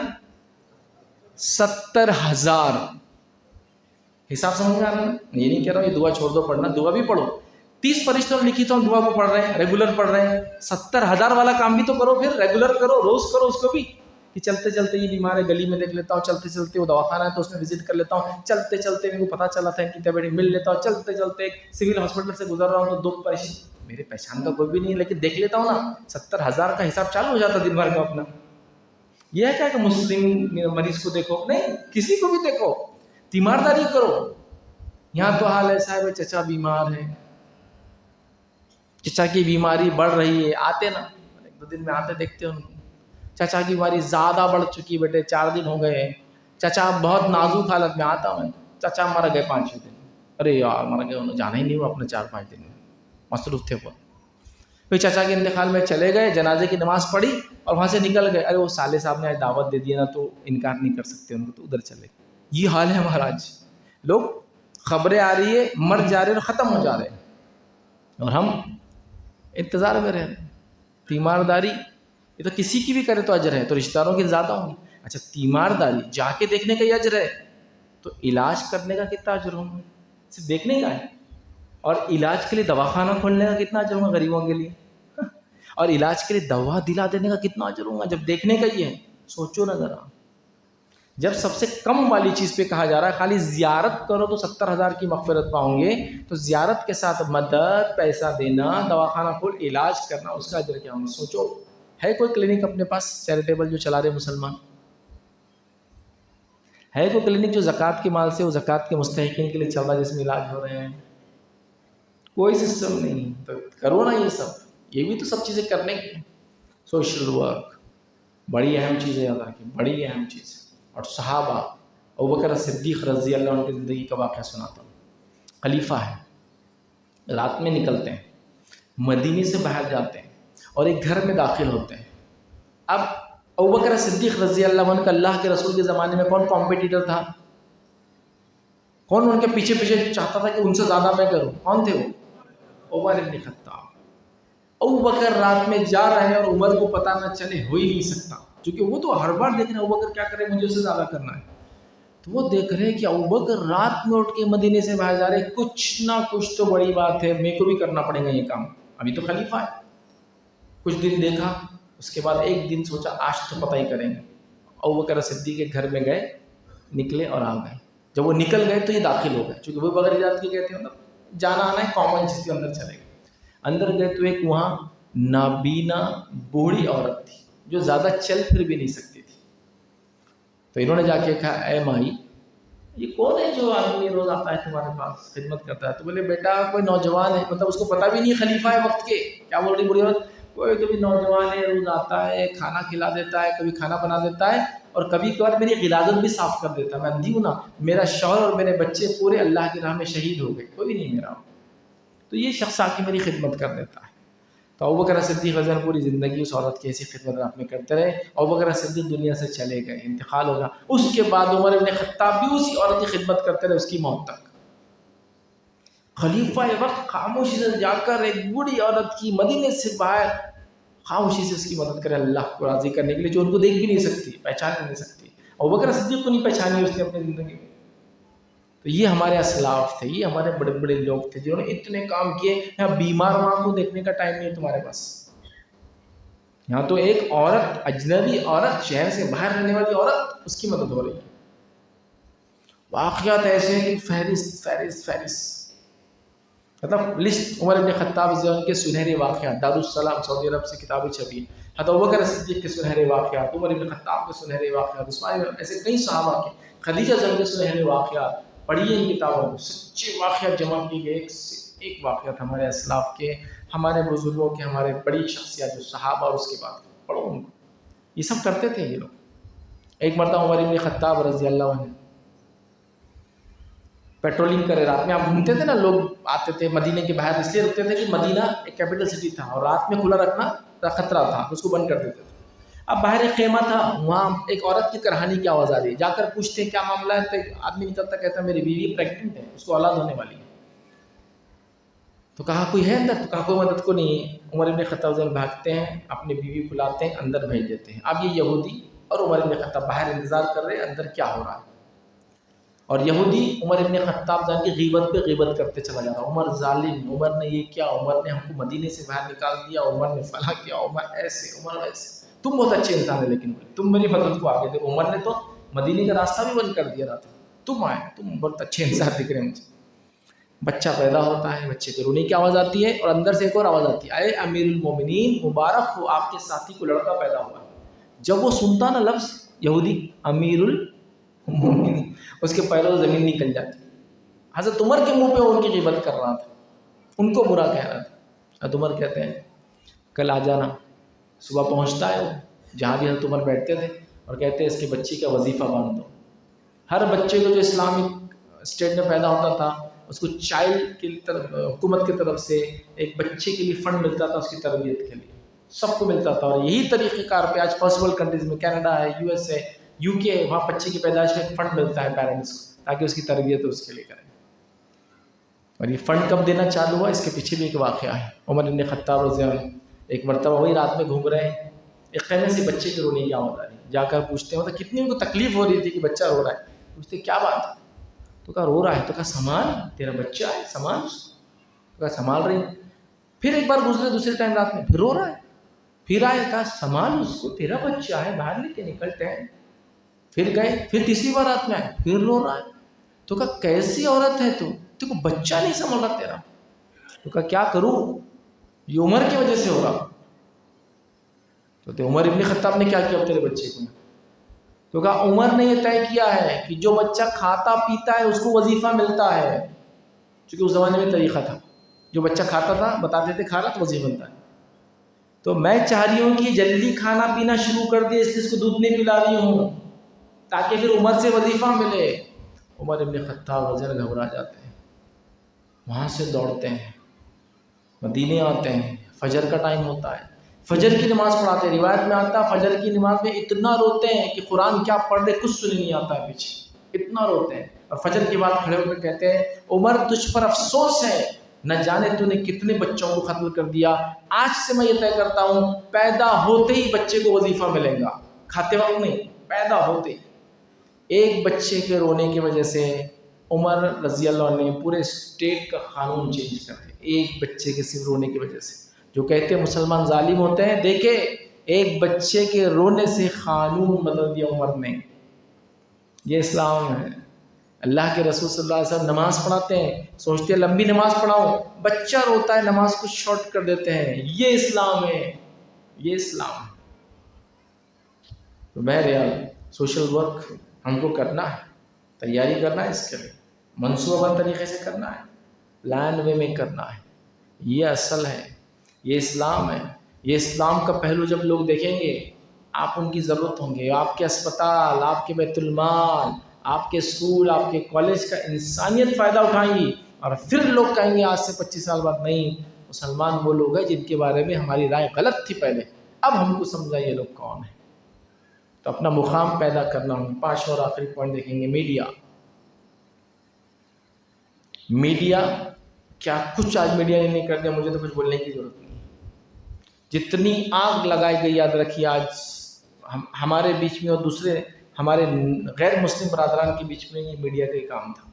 70,000۔ حساب سمجھ میں آ رہا ہے؟ یہ نہیں کہہ رہا ہوں یہ دعا چھوڑ دو پڑھنا، دعا بھی پڑھو۔ 30 فرشتوں نے لکھی تو ہم دعا کو پڑھ رہے ہیں، ریگولر پڑھ رہے ہیں۔ 70,000 والا کام بھی تو کرو، پھر ریگولر کرو، روز کرو اس کو بھی، کہ چلتے چلتے یہ بیمار ہے گلی میں دیکھ لیتا ہوں، چلتے چلتے وہ دواخانہ ہے تو اس میں وزٹ کر لیتا ہوں، چلتے چلتے میرے کو پتہ چلا تھا ان کی طبیعت مل لیتا ہوں، چلتے چلتے ایک سول ہاسپٹل سے گزر رہا ہوں تو 2 پیشنٹ، میرے پہچان کا کوئی بھی نہیں ہے لیکن دیکھ لیتا ہوں نا، 70,000 کا حساب چالو ہو جاتا دن بھر کا اپنا۔ یہ ہے کیا کہ مسلم مریض کو دیکھو؟ نہیں، کسی کو بھی دیکھو، تیمارداری کرو۔ یہاں تو حال ایسا ہے چچا بیمار ہے، چچا کی بیماری بڑھ رہی ہے، آتے نا 1-2 دن میں آتے دیکھتے ان کو، چچا کی بیماری زیادہ بڑھ چکی بیٹے، 4 دن ہو گئے، چچا بہت نازک حالت میں، آتا ہوں چچا مر گئے 5-6 دن، ارے یار مر گئے، انہوں جانا ہی نہیں ہوا اپنے 4-5 دن میں، مصروف تھے وہ۔ پھر چچا کے انتقال میں چلے گئے، جنازے کی نماز پڑھی اور وہاں سے نکل گئے، ارے وہ سالے صاحب نے آج دعوت دے دیا نا تو انکار نہیں کر سکتے ان کو، تو ادھر چلے گئے۔ یہ حال ہے ہمارا آج، لوگ خبریں آ رہی ہے مر جا رہے ہیں اور ختم ہو جا رہے ہیں، اور ہم انتظار میں رہ رہے ہیں۔ تیمارداری یہ تو کسی کی بھی کرے تو اجر ہے، تو رشتہ داروں کی زیادہ ہوگی۔ اچھا تیمارداری جا کے دیکھنے کا ہی اجر ہے، تو علاج کرنے کا کتنا اجر ہوگا؟ صرف دیکھنے کا ہے، اور علاج کے لیے دواخانہ کھولنے کا کتنا اجر ہوگا غریبوں کے لیے، اور علاج کے لیے دوا دلا دینے کا کتنا اجر ہوگا جب دیکھنے کا ہی ہے؟ سوچو نا ذرا، جب سب سے کم والی چیز پہ کہا جا رہا ہے خالی زیارت کرو تو 70,000 کی مغفرت پاؤں گے، تو زیارت کے ساتھ مدد، پیسہ دینا، دواخانہ کھول علاج کرنا، اس کا اجر کیا ہوگا؟ سوچو۔ ہے کوئی کلینک اپنے پاس چیریٹیبل جو چلا رہے مسلمان؟ ہے کوئی کلینک جو زکوٰۃ کے مال سے وہ زکوٰۃ کے مستحقین کے لیے چل رہا ہے جس میں علاج ہو رہے ہیں؟ کوئی سسٹم نہیں، تو کرو نا یہ سب، یہ بھی تو سب چیزیں کرنے کی۔ سوشل ورک بڑی اہم چیز ہے، یاد رکھیں بڑی اہم چیز ہے۔ اور صحابہ، ابوبکر صدیق رضی اللہ عنہ کی زندگی کا واقعہ سناتا ہوں۔ خلیفہ ہے، رات میں نکلتے ہیں، مدینے سے باہر جاتے ہیں اور ایک گھر میں داخل ہوتے ہیں۔ اب ابوبکر صدیق رضی اللہ عنہ کا اللہ کے رسول کے زمانے میں کون کمپیٹیٹر تھا؟ کون ان کے پیچھے پیچھے چاہتا تھا کہ ان سے زیادہ میں کروں؟ کون تھے وہ؟ عمر بن خطاب۔ ابوبکر رات میں جا رہے ہیں اور عمر کو پتہ نہ چلے، ہو ہی نہیں سکتا، کیونکہ وہ تو ہر بار دیکھ رہے ہیں ابوبکر کیا کرے، مجھے اس سے زیادہ کرنا ہے۔ تو وہ دیکھ رہے ہیں کہ ابوبکر رات میں اٹھ کے مدینے سے باہر جا رہے، کچھ نہ کچھ تو بڑی بات ہے، میرے کو بھی کرنا پڑے گا یہ کام، ابھی تو خلیفہ ہے۔ کچھ دن دیکھا، اس کے بعد ایک دن سوچا آج تو پتہ ہی کریں گے۔ ابوبکر صدیق کے گھر میں گئے، نکلے اور آ گئے. جب وہ نکل گئے تو یہ داخل ہو گئے, چونکہ وہ بغیر اجازت کے کہتے ہیں مطلب جانا آنا ہے کامن چیز کے اندر چلے گئے. اندر گئے تو ایک وہاں نابینا بوڑھی عورت تھی جو زیادہ چل پھر بھی نہیں سکتی تھی. تو انہوں نے جا کے کہا اے مائی یہ کون ہے جو آدمی روز آتا ہے تمہارے پاس خدمت کرتا ہے؟ تو بولے بیٹا کوئی نوجوان ہے, مطلب اس کو پتہ بھی نہیں خلیفہ ہے وقت کے. کیا بول رہی بوڑھی عورت؟ کوئی کبھی نوجوان ہے روز آتا ہے کھانا کھلا دیتا ہے, کبھی کھانا بنا دیتا ہے اور کبھی کبھار میری غلاظت بھی صاف کر دیتا ہے. میں اندھی ہوں نا, میرا شوہر اور میرے بچے پورے اللہ کی راہ میں شہید ہو گئے, کوئی نہیں میرا, تو یہ شخص آ کے میری خدمت کر دیتا ہے. تو ابوبکر صدیق رضی اللہ عنہ پوری زندگی اس عورت کی ایسی خدمت آپ میں کرتے رہے. ابوبکر صدیق دنیا سے چلے گئے, انتقال ہوگا. اس کے بعد عمر ابن خطاب بھی اسی عورت کی خدمت کرتے رہے اس کی موت تک. خلیفہ وقت خاموشی سے جا کر ایک بوڑھی عورت کی مدینے سے باہر خاموشی سے اس کی مدد کرے اللہ کو راضی کرنے کے لیے, جو ان کو دیکھ بھی نہیں سکتی, پہچان بھی نہیں سکتی. ابوبکر صدیق کو نہیں پہچانی اس نے اپنی زندگی میں. تو یہ ہمارے اسلاف تھے, یہ ہمارے بڑے بڑے لوگ تھے جنہوں نے اتنے کام کیے. یہاں بیمار ماں کو دیکھنے کا ٹائم نہیں ہے تمہارے پاس. یہاں تو ایک عورت, اجنبی عورت, شہر سے باہر رہنے والی عورت, اس کی مدد ہو رہی ہے. واقعات ایسے ہیں کہ فہرست مطلب لسٹ. عمر ابن خطاب رضی اللہ عنہ کے سنہرے واقعات, دارالسلام سعودی عرب سے کتابیں چھپی. حضرت ابوبکر صدیق کے سنہرے واقعات, عمر ابن خطاب کے سنہرے واقعات, عثمان ایسے کئی صحابہ کے, خدیجہ زوجہ کے سنہرے واقعات. پڑھیے ان کتابوں کو, سچے واقعات جمع کیے گئے, ایک سے ایک واقعات ہمارے اسلاف کے, ہمارے بزرگوں کے, ہمارے بڑی شخصیات جو صحابہ اور اس کے بعد پڑھو ان کو. یہ سب کرتے تھے یہ لوگ. ایک مرتبہ عمر ابن خطاب رضی اللہ عنہ پیٹرولنگ کرے رات میں. آپ گھومتے تھے نا, لوگ آتے تھے مدینے کے باہر, اس لیے رکھتے تھے کہ مدینہ ایک کیپٹل سٹی تھا اور رات میں کھلا رکھنا خطرہ تھا, اس کو بند کر دیتے تھے. اب باہر ایک خیمہ تھا, وہاں ایک عورت کی کرہانی کی آواز آ رہی ہے. جا کر پوچھتے ہیں کیا معاملہ ہے, تو ایک آدمی نکلتا کہتا ہے میری بیوی پریگننٹ ہے, اس کو اولاد ہونے والی ہے. تو کہا کوئی ہے اندر؟ تو کہا کوئی مدد کو نہیں ہے. عمر ابن خطاب بھاگتے ہیں, اپنی بیوی کو لاتے ہیں, اندر بھیج دیتے ہیں. اب یہ یہودی اور عمر ابن خطاب باہر انتظار کر رہے ہیں اندر کیا ہو رہا ہے. اور یہودی عمر ابن خطاب جان کی غیبت پہ غیبت کرتے چلا جا رہا. عمر ظالم, عمر نے یہ کیا, عمر نے ہم کو مدینے سے باہر نکال دیا, عمر نے فلاں کیا, عمر ایسے, عمر ایسے. تم بہت اچھے انسان ہیں لیکن تم میری مدد کو آگے دے. عمر نے تو مدینے کا راستہ بھی بند کر دیا رہا تھا, تم آئے, تم بہت اچھے انسان دکھ رہے ہیں مجھے. بچہ پیدا ہوتا ہے, بچے کے رونے کی آواز آتی ہے, اور اندر سے ایک اور آواز آتی ہے, اے امیر المومنین مبارک ہو, آپ کے ساتھی کو لڑکا پیدا ہوا ہے. جب وہ سنتا نا لفظ یہودی امیر المومنین, اس کے پیروں سے زمین نکل جاتی. حضرت عمر کے منہ پہ ان کی غیبت کر رہا تھا, ان کو برا کہہ رہا تھا. حضرت عمر کہتے ہیں کل آ جانا. صبح پہنچتا ہے وہ جہاں بھی حضرت عمر بیٹھتے تھے, اور کہتے ہیں اس کے بچی کا وظیفہ باندھ دو. ہر بچے کو جو اسلامک اسٹیٹ میں پیدا ہوتا تھا اس کو چائلڈ کی طرف, حکومت کی طرف سے ایک بچے کے لیے فنڈ ملتا تھا اس کی تربیت کے لیے, سب کو ملتا تھا. اور یہی طریقہ کار پہ آج فرسٹ ورلڈ کنٹریز میں, کینیڈا ہے, یو ایس ہے, یو کے ہے, وہاں بچے کی پیدائش میں ایک فنڈ ملتا ہے پیرنٹس کو, تاکہ اس کی تربیت اس کے لیے کریں. اور یہ فنڈ کب دینا چالو ہوا, اس کے پیچھے بھی ایک واقعہ ہے. عمر ابن خطاب رضی اللہ عنہ ایک مرتبہ وہی رات میں گھوم رہے ہیں, ایک خیمے سے بچے کے رونے کی آواز آ رہی ہے. جا کر پوچھتے ہیں, مطلب کتنی ان کو تکلیف ہو رہی تھی کہ بچہ رو رہا ہے. پوچھتے کیا بات ہے, تو کہا رو رہا ہے. تو کہا سامان, تیرا بچہ ہے, سامان اس کو. تو کہا سنبھال رہی ہے. پھر ایک بار گزرے, دوسرے ٹائم رات میں پھر رو رہا ہے. پھر آئے, کہا سامان اس کو, تیرا بچہ ہے, باہر لے کے نکلتے ہیں. پھر گئے, پھر تیسری بار رات میں آئے, پھر رو رہا ہے. تو کہا کیسی عورت ہے تو کو بچہ نہیں سنبھل رہا تیرا. تو کہا کیا کروں, یہ عمر کی وجہ سے ہو رہا. تو عمر ابن خطاب نے کیا کیا تیرے بچے کو؟ تو کہا عمر نے یہ طے کیا ہے کہ جو بچہ کھاتا پیتا ہے اس کو وظیفہ ملتا ہے. چونکہ اس زمانے میں طریقہ تھا, جو بچہ کھاتا تھا بتاتے تھے کھا رہا تو وظیفہ ملتا ہے. تو میں چاہ رہی ہوں کہ جلدی کھانا پینا شروع کر دے, اس لیے اس کو دودھ نہیں پلا رہی ہوں تاکہ پھر عمر سے وظیفہ ملے. عمر ابن خطاب رضی اللہ عنہ گھبرا جاتے ہیں, وہاں سے دوڑتے ہیں, مدینے آتے ہیں. فجر کا ٹائم ہوتا ہے, فجر کی نماز پڑھاتے ہیں. روایت میں آتا ہے فجر کی نماز میں اتنا روتے ہیں کہ قرآن کیا پڑھ رہے کچھ سن نہیں آتا ہے پیچھے, اتنا روتے ہیں. اور فجر کے بعد کھڑے ہو کر کہتے ہیں عمر تجھ پر افسوس ہے, نہ جانے تو نے کتنے بچوں کو ختم کر دیا. آج سے میں یہ طے کرتا ہوں پیدا ہوتے ہی بچے کو وظیفہ ملے گا, کھاتے وقت نہیں, پیدا ہوتے ہی. ایک بچے کے رونے کی وجہ سے عمر رضی اللہ عنہ نے پورے اسٹیٹ کا قانون چینج کر دیا, ایک بچے کے صرف رونے کی وجہ سے. جو کہتے ہیں مسلمان ظالم ہوتے ہیں, دیکھے ایک بچے کے رونے سے قانون بدل دیا عمر نے. یہ اسلام ہے۔ اللہ کے رسول صلی اللہ علیہ وسلم نماز پڑھاتے ہیں، سوچتے ہیں لمبی نماز پڑھاؤ، بچہ روتا ہے نماز کو شارٹ کر دیتے ہیں۔ یہ اسلام ہے، یہ اسلام ہے۔ تو بہرحال سوشل ورک ہم کو کرنا ہے، تیاری کرنا ہے، اس کے لیے منصوبہ بند طریقے سے کرنا ہے، پلان وے میں کرنا ہے۔ یہ اصل ہے، یہ اسلام ہے۔ یہ اسلام کا پہلو جب لوگ دیکھیں گے، آپ ان کی ضرورت ہوں گے۔ آپ کے اسپتال، آپ کے بیت المال، آپ کے اسکول، آپ کے کالج کا انسانیت فائدہ اٹھائیں گی، اور پھر لوگ کہیں گے آج سے 25 سال بعد، نہیں مسلمان وہ لوگ ہیں جن کے بارے میں ہماری رائے غلط تھی پہلے، اب ہم کو سمجھا یہ لوگ کون ہیں۔ تو اپنا مقام پیدا کرنا ہوں۔ 5 اور آخری پوائنٹ دیکھیں گے، میڈیا۔ میڈیا کیا کچھ آج میڈیا نے نہیں کر دیا، مجھے تو کچھ بولنے کی ضرورت نہیں۔ جتنی آگ لگائی گئی، یاد رکھیے آج ہمارے بیچ میں اور دوسرے ہمارے غیر مسلم برادران کے بیچ میں، یہ میڈیا کا ہی کام تھا۔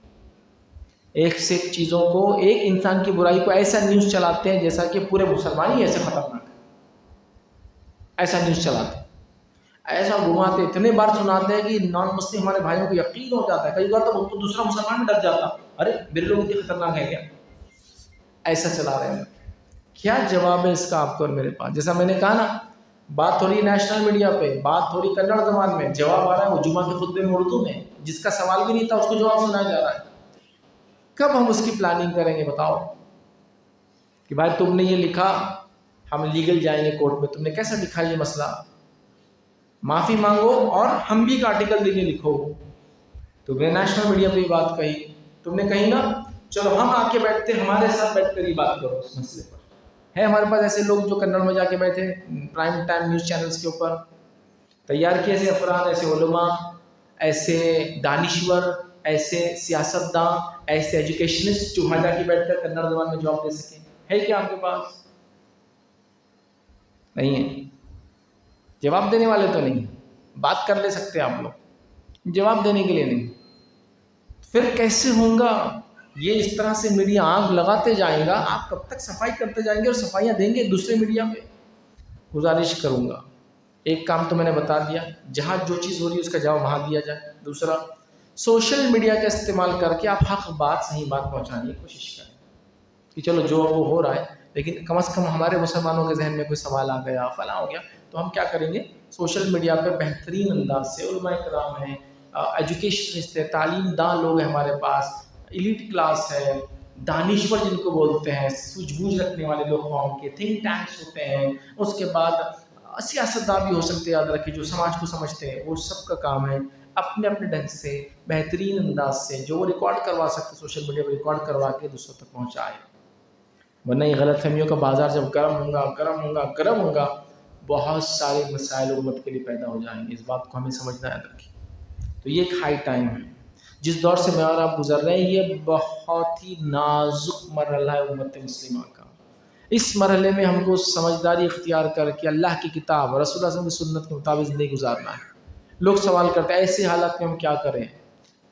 ایک سے ایک چیزوں کو، ایک انسان کی برائی کو ایسا نیوز چلاتے ہیں جیسا کہ پورے مسلمان ہی ایسے خطرناک ہے، ایسا نیوز چلاتے ہیں، ایسا گھماتے، اتنے بار سناتے ہیں کہ نان مسلم ہمارے بھائیوں کو یقین ہو جاتا ہے، کئی بار تو دوسرا مسلمان بھی ڈر جاتا، ارے میرے لوگ اتنے خطرناک ہے کیا، ایسا چلا رہے ہیں۔ کیا جواب ہے اس کا آپ کو اور میرے پاس؟ جیسا میں نے کہا نا، بات ہو رہی نیشنل میڈیا پہ، بات ہو رہی کنڑ زبان میں، جواب آ رہا ہے وہ جمعہ کے خطبے میں اردو میں، جس کا سوال بھی نہیں تھا اس کو جواب سنایا جا رہا ہے۔ کب ہم اس کی پلاننگ کریں گے بتاؤ؟ کہ بھائی تم نے یہ لکھا، ہم لیگل جائیں گے کورٹ میں، تم نے کیسا لکھا یہ مسئلہ، معافی مانگو اور ہم بھی ایک آرٹیکل دیں گے، لکھو۔ تم نے نیشنل میڈیا پہ یہ بات کہی، تم نے کہی نا چلو ہم آ کے بیٹھتے، ہمارے ساتھ بیٹھ کر یہ بات کرو اس مسئلے پر۔ ہے ہمارے پاس ایسے لوگ جو کنڑ میں جا کے بیٹھے پرائم ٹائم نیوز چینلز کے اوپر، تیار کیے ایسے افراد، ایسے علماء، ایسے دانشور، ایسے سیاستداں، ایسے ایجوکیشنسٹ جو وہاں جا کے بیٹھ کر کنڑ زبان میں جواب دے سکیں؟ ہے کیا آپ کے پاس؟ نہیں ہے۔ جواب دینے والے تو نہیں، بات کر لے سکتے آپ لوگ، جواب دینے کے لیے نہیں۔ پھر کیسے ہوں گا یہ؟ اس طرح سے میڈیا آگ لگاتے جائیں گا، آپ کب تک صفائی کرتے جائیں گے اور صفائیاں دیں گے دوسرے میڈیا پہ؟ گزارش کروں گا، ایک کام تو میں نے بتا دیا، جہاں جو چیز ہو رہی ہے اس کا جواب وہاں دیا جائے۔ دوسرا، سوشل میڈیا کا استعمال کر کے آپ حق بات، صحیح بات پہنچانے کی کوشش کریں کہ چلو جو وہ ہو رہا ہے، لیکن کم از کم ہمارے مسلمانوں کے ذہن میں کوئی سوال آ گیا، فلاں ہو گیا، تو ہم کیا کریں گے؟ سوشل میڈیا پہ بہترین انداز سے، علماء کرام ہیں، ایجوکیشنسٹ ہیں، تعلیم داں لوگ ہیں ہمارے پاس، ایلیٹ کلاس ہے، دانشور جن کو بولتے ہیں، سوجھ بوجھ رکھنے والے لوگ قوم کے، تھنک ٹینکس ہوتے ہیں، اس کے بعد سیاستداں بھی ہو سکتے ہیں، یاد رکھیں جو سماج کو سمجھتے ہیں، وہ سب کا کام ہے اپنے اپنے ڈھنگ سے بہترین انداز سے جو وہ ریکارڈ کروا سکتے سوشل میڈیا پہ ریکارڈ کروا کے دوسروں تک پہنچائے۔ ورنہ یہ غلط فہمیوں کا بازار جب گرم ہوگا بہت سارے مسائل امت کے لیے پیدا ہو جائیں گے۔ اس بات کو ہمیں سمجھنا یاد رکھیں۔ تو یہ ایک ہائی ٹائم ہے، جس دور سے میں اور آپ گزر رہے ہیں، یہ بہت ہی نازک مرحلہ ہے امت مسلمہ کا۔ اس مرحلے میں ہم کو سمجھداری اختیار کر کے اللہ کی کتاب اور رسول اللہ صلی اللہ علیہ وسلم کی سنت کے مطابق زندگی گزارنا ہے۔ لوگ سوال کرتے ہیں ایسے حالات میں ہم کیا کریں؟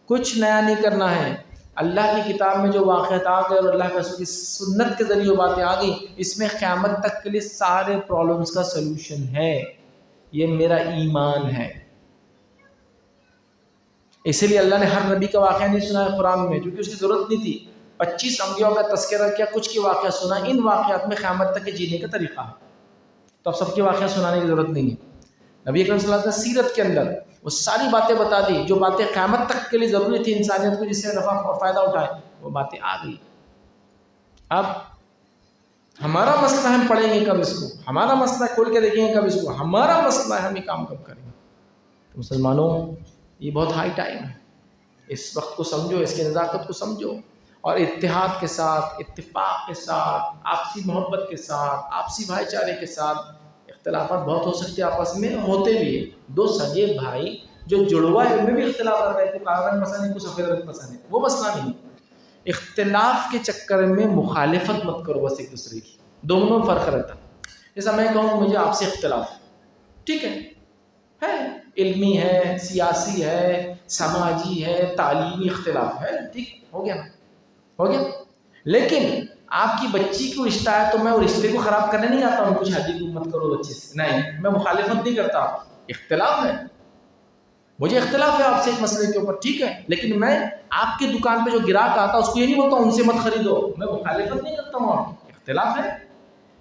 کچھ نیا نہیں کرنا ہے۔ اللہ کی کتاب میں جو واقعات آ گئے اور اللہ کے رسول کی سنت کے ذریعے باتیں آ گئی، اس میں قیامت تک کے لیے سارے پرابلمز کا سلوشن ہے۔ یہ میرا ایمان ہے۔ اسی لیے اللہ نے ہر نبی کا واقعہ نہیں سنایا قرآن میں، کیونکہ اس کی ضرورت نہیں تھی۔ 25 انبیاء کا تذکرہ کیا، کچھ کے واقعہ سنا، ان واقعات میں قیامت تک کے جینے کا طریقہ ہے، تو اب سب کے واقعہ سنانے کی ضرورت نہیں ہے۔ نبی اکرم صلی اللہ علیہ وسلم سیرت کے اندر وہ ساری باتیں بتا دی جو باتیں قیامت تک کے لیے ضروری تھی انسانیت کو، جس سے نفع اور فائدہ اٹھائے، وہ باتیں آ گئی۔ اب ہمارا مسئلہ ہے ہم پڑھیں گے کب اس کو، ہمارا مسئلہ کھول کے دیکھیں گے کب اس کو، ہمارا مسئلہ ہے ہم یہ کام کب کریں گے۔ تو مسلمانوں، یہ بہت ہائی ٹائم ہے، اس وقت کو سمجھو، اس کی نزاکت کو سمجھو، اور اتحاد کے ساتھ، اتفاق کے ساتھ، آپسی محبت کے ساتھ، آپسی بھائی چارے کے ساتھ۔ اختلافات بہت ہو سکتے ہیں آپس میں، ہوتے بھی ہیں، دو سگے بھائی جو جڑوا ہے ان میں بھی اختلاف آتا ہے، کوئی کالا رنگ پسند ہے، کوئی سفید رنگ پسند ہے، وہ مسئلہ نہیں۔ اختلاف کے چکر میں مخالفت مت کرو بس ایک دوسرے کی، دونوں میں فرق رہتا ہے۔ جیسا میں کہوں مجھے آپ سے اختلاف ہے، ٹھیک ہے، علمی ہے، سیاسی ہے، سماجی ہے، تعلیمی اختلاف ہے، ٹھیک ہو گیا نا، ہو گیا۔ لیکن آپ کی بچی کو رشتہ ہے تو میں وہ رشتے کو خراب کرنے نہیں آتا ہوں، کچھ شادی کو مت کرو بچے سے، نہیں، میں مخالفت نہیں کرتا، اختلاف ہے، مجھے اختلاف ہے آپ سے ایک مسئلے کے اوپر، ٹھیک ہے، لیکن میں آپ کے دکان پہ جو گراہک آتا ہے اس کو یہ نہیں بولتا ہوں ان سے مت خریدو، میں مخالفت نہیں کرتا ہوں، آپ اختلاف ہے،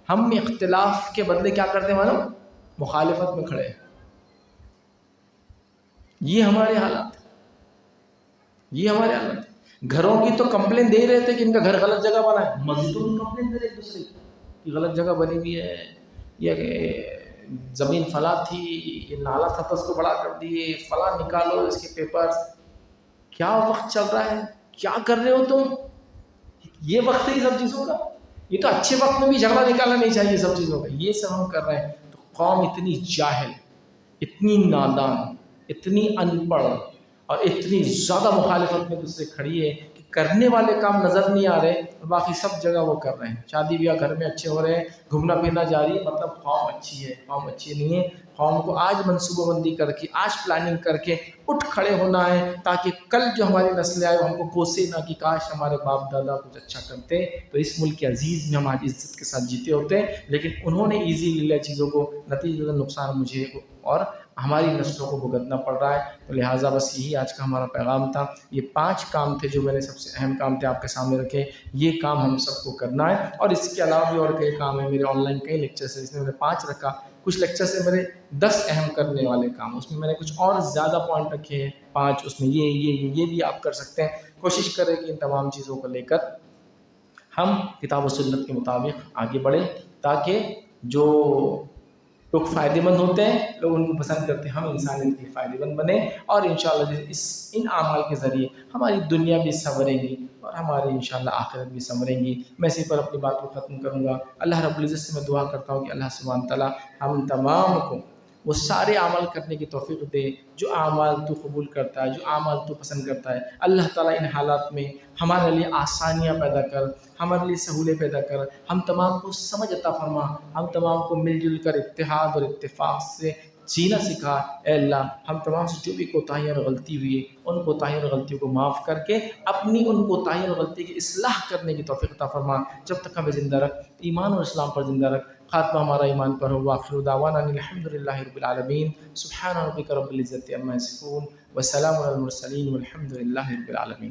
ہم اختلاف کے بدلے کیا کرتے ہیں معلوم؟ مخالفت میں کھڑے ہیں۔ یہ ہمارے حالات، یہ ہمارے حالات۔ گھروں کی تو کمپلین دے رہے تھے کہ ان کا گھر غلط جگہ بنا ہے، مسجدوں کی کمپلین دے رہے ایک دوسرے کی غلط جگہ بنی ہوئی ہے، یہ زمین فلاں تھی، یہ نالا تھا تو اس کو بڑا کر دیے، فلاں نکالو اس کے پیپرز۔ کیا وقت چل رہا ہے، کیا کر رہے ہو تم؟ یہ وقت ہے یہ سب چیزوں کا؟ یہ تو اچھے وقت میں بھی جھگڑا نکالنا نہیں چاہیے سب چیزوں کا، یہ سب ہم کر رہے ہیں۔ تو قوم اتنی جاہل، اتنی نادان، اتنی ان پڑھ اور اتنی زیادہ مخالفت میں دوسرے کھڑی ہے کہ کرنے والے کام نظر نہیں آ رہے، باقی سب جگہ وہ کر رہے ہیں۔ شادی بیاہ گھر میں اچھے ہو رہے ہیں، گھومنا پھرنا جاری ہے، مطلب قوم اچھی ہے، قوم اچھی نہیں ہے۔ قوم کو آج منصوبہ بندی کر کے، آج پلاننگ کر کے اٹھ کھڑے ہونا ہے، تاکہ کل جو ہماری نسلیں آئے وہ ہم کو کوسے نہ کہ کاش ہمارے باپ دادا کچھ اچھا کرتے تو اس ملک کے عزیز میں ہم آج عزت کے ساتھ جیتے ہوتے، لیکن انہوں نے ایزی لے لیا چیزوں کو، نتیجہ نقصان مجھے اور ہماری نسلوں کو بھگتنا پڑ رہا ہے۔ تو لہٰذا بس یہی آج کا ہمارا پیغام تھا۔ یہ 5 کام تھے جو میں نے سب سے اہم کام تھے آپ کے سامنے رکھے، یہ کام ہم سب کو کرنا ہے، اور اس کے علاوہ بھی اور کئی کام ہیں، میرے آن لائن کئی لیکچرز ہیں، اس میں میں نے 5 رکھا، کچھ لیکچر سے میرے 10 اہم کرنے والے کام، اس میں میں نے کچھ اور زیادہ پوائنٹ رکھے ہیں 5، اس میں یہ بھی آپ کر سکتے ہیں۔ کوشش کریں کہ ان تمام چیزوں کو لے کر ہم کتاب و سنت کے مطابق آگے بڑھیں، تاکہ جو لوگ فائدے مند ہوتے ہیں، لوگ ان کو پسند کرتے ہیں، ہم انسانیت کے فائدے مند بنیں، اور انشاءاللہ ان اعمال کے ذریعے ہماری دنیا بھی سنورے گی اور ہماری انشاءاللہ آخرت بھی سنورے گی۔ میں اسی پر اپنی بات کو ختم کروں گا۔ اللہ رب العزت سے میں دعا کرتا ہوں کہ اللہ سبحانہ تعالیٰ ہم تمام کو وہ سارے عمل کرنے کی توفیق دے جو اعمال تو قبول کرتا ہے، جو اعمال تو پسند کرتا ہے۔ اللہ تعالیٰ ان حالات میں ہمارے لیے آسانیاں پیدا کر، ہمارے لیے سہولیں پیدا کر، ہم تمام کو سمجھ عطا فرما، ہم تمام کو مل جل کر اتحاد اور اتفاق سے جینا سکھا۔ اے اللہ، ہم تمام سے جو بھی کوتاہیاں اور غلطی ہوئی، ان کوتاہیوں اور غلطیوں کو معاف کر کے اپنی ان کوتاہیوں اور غلطی کی اصلاح کرنے کی توفیق عطا فرما۔ جب تک ہمیں زندہ رکھ، ایمان اور اسلام پر زندہ رکھ، خاتمہ ہمارا ایمان پر ہو۔ وآخر دعوانا ان الحمد للہ رب العالمین۔ سبحان ربک رب العزت عما یصفون وسلام علی المرسلین والحمد للہ رب العالمین۔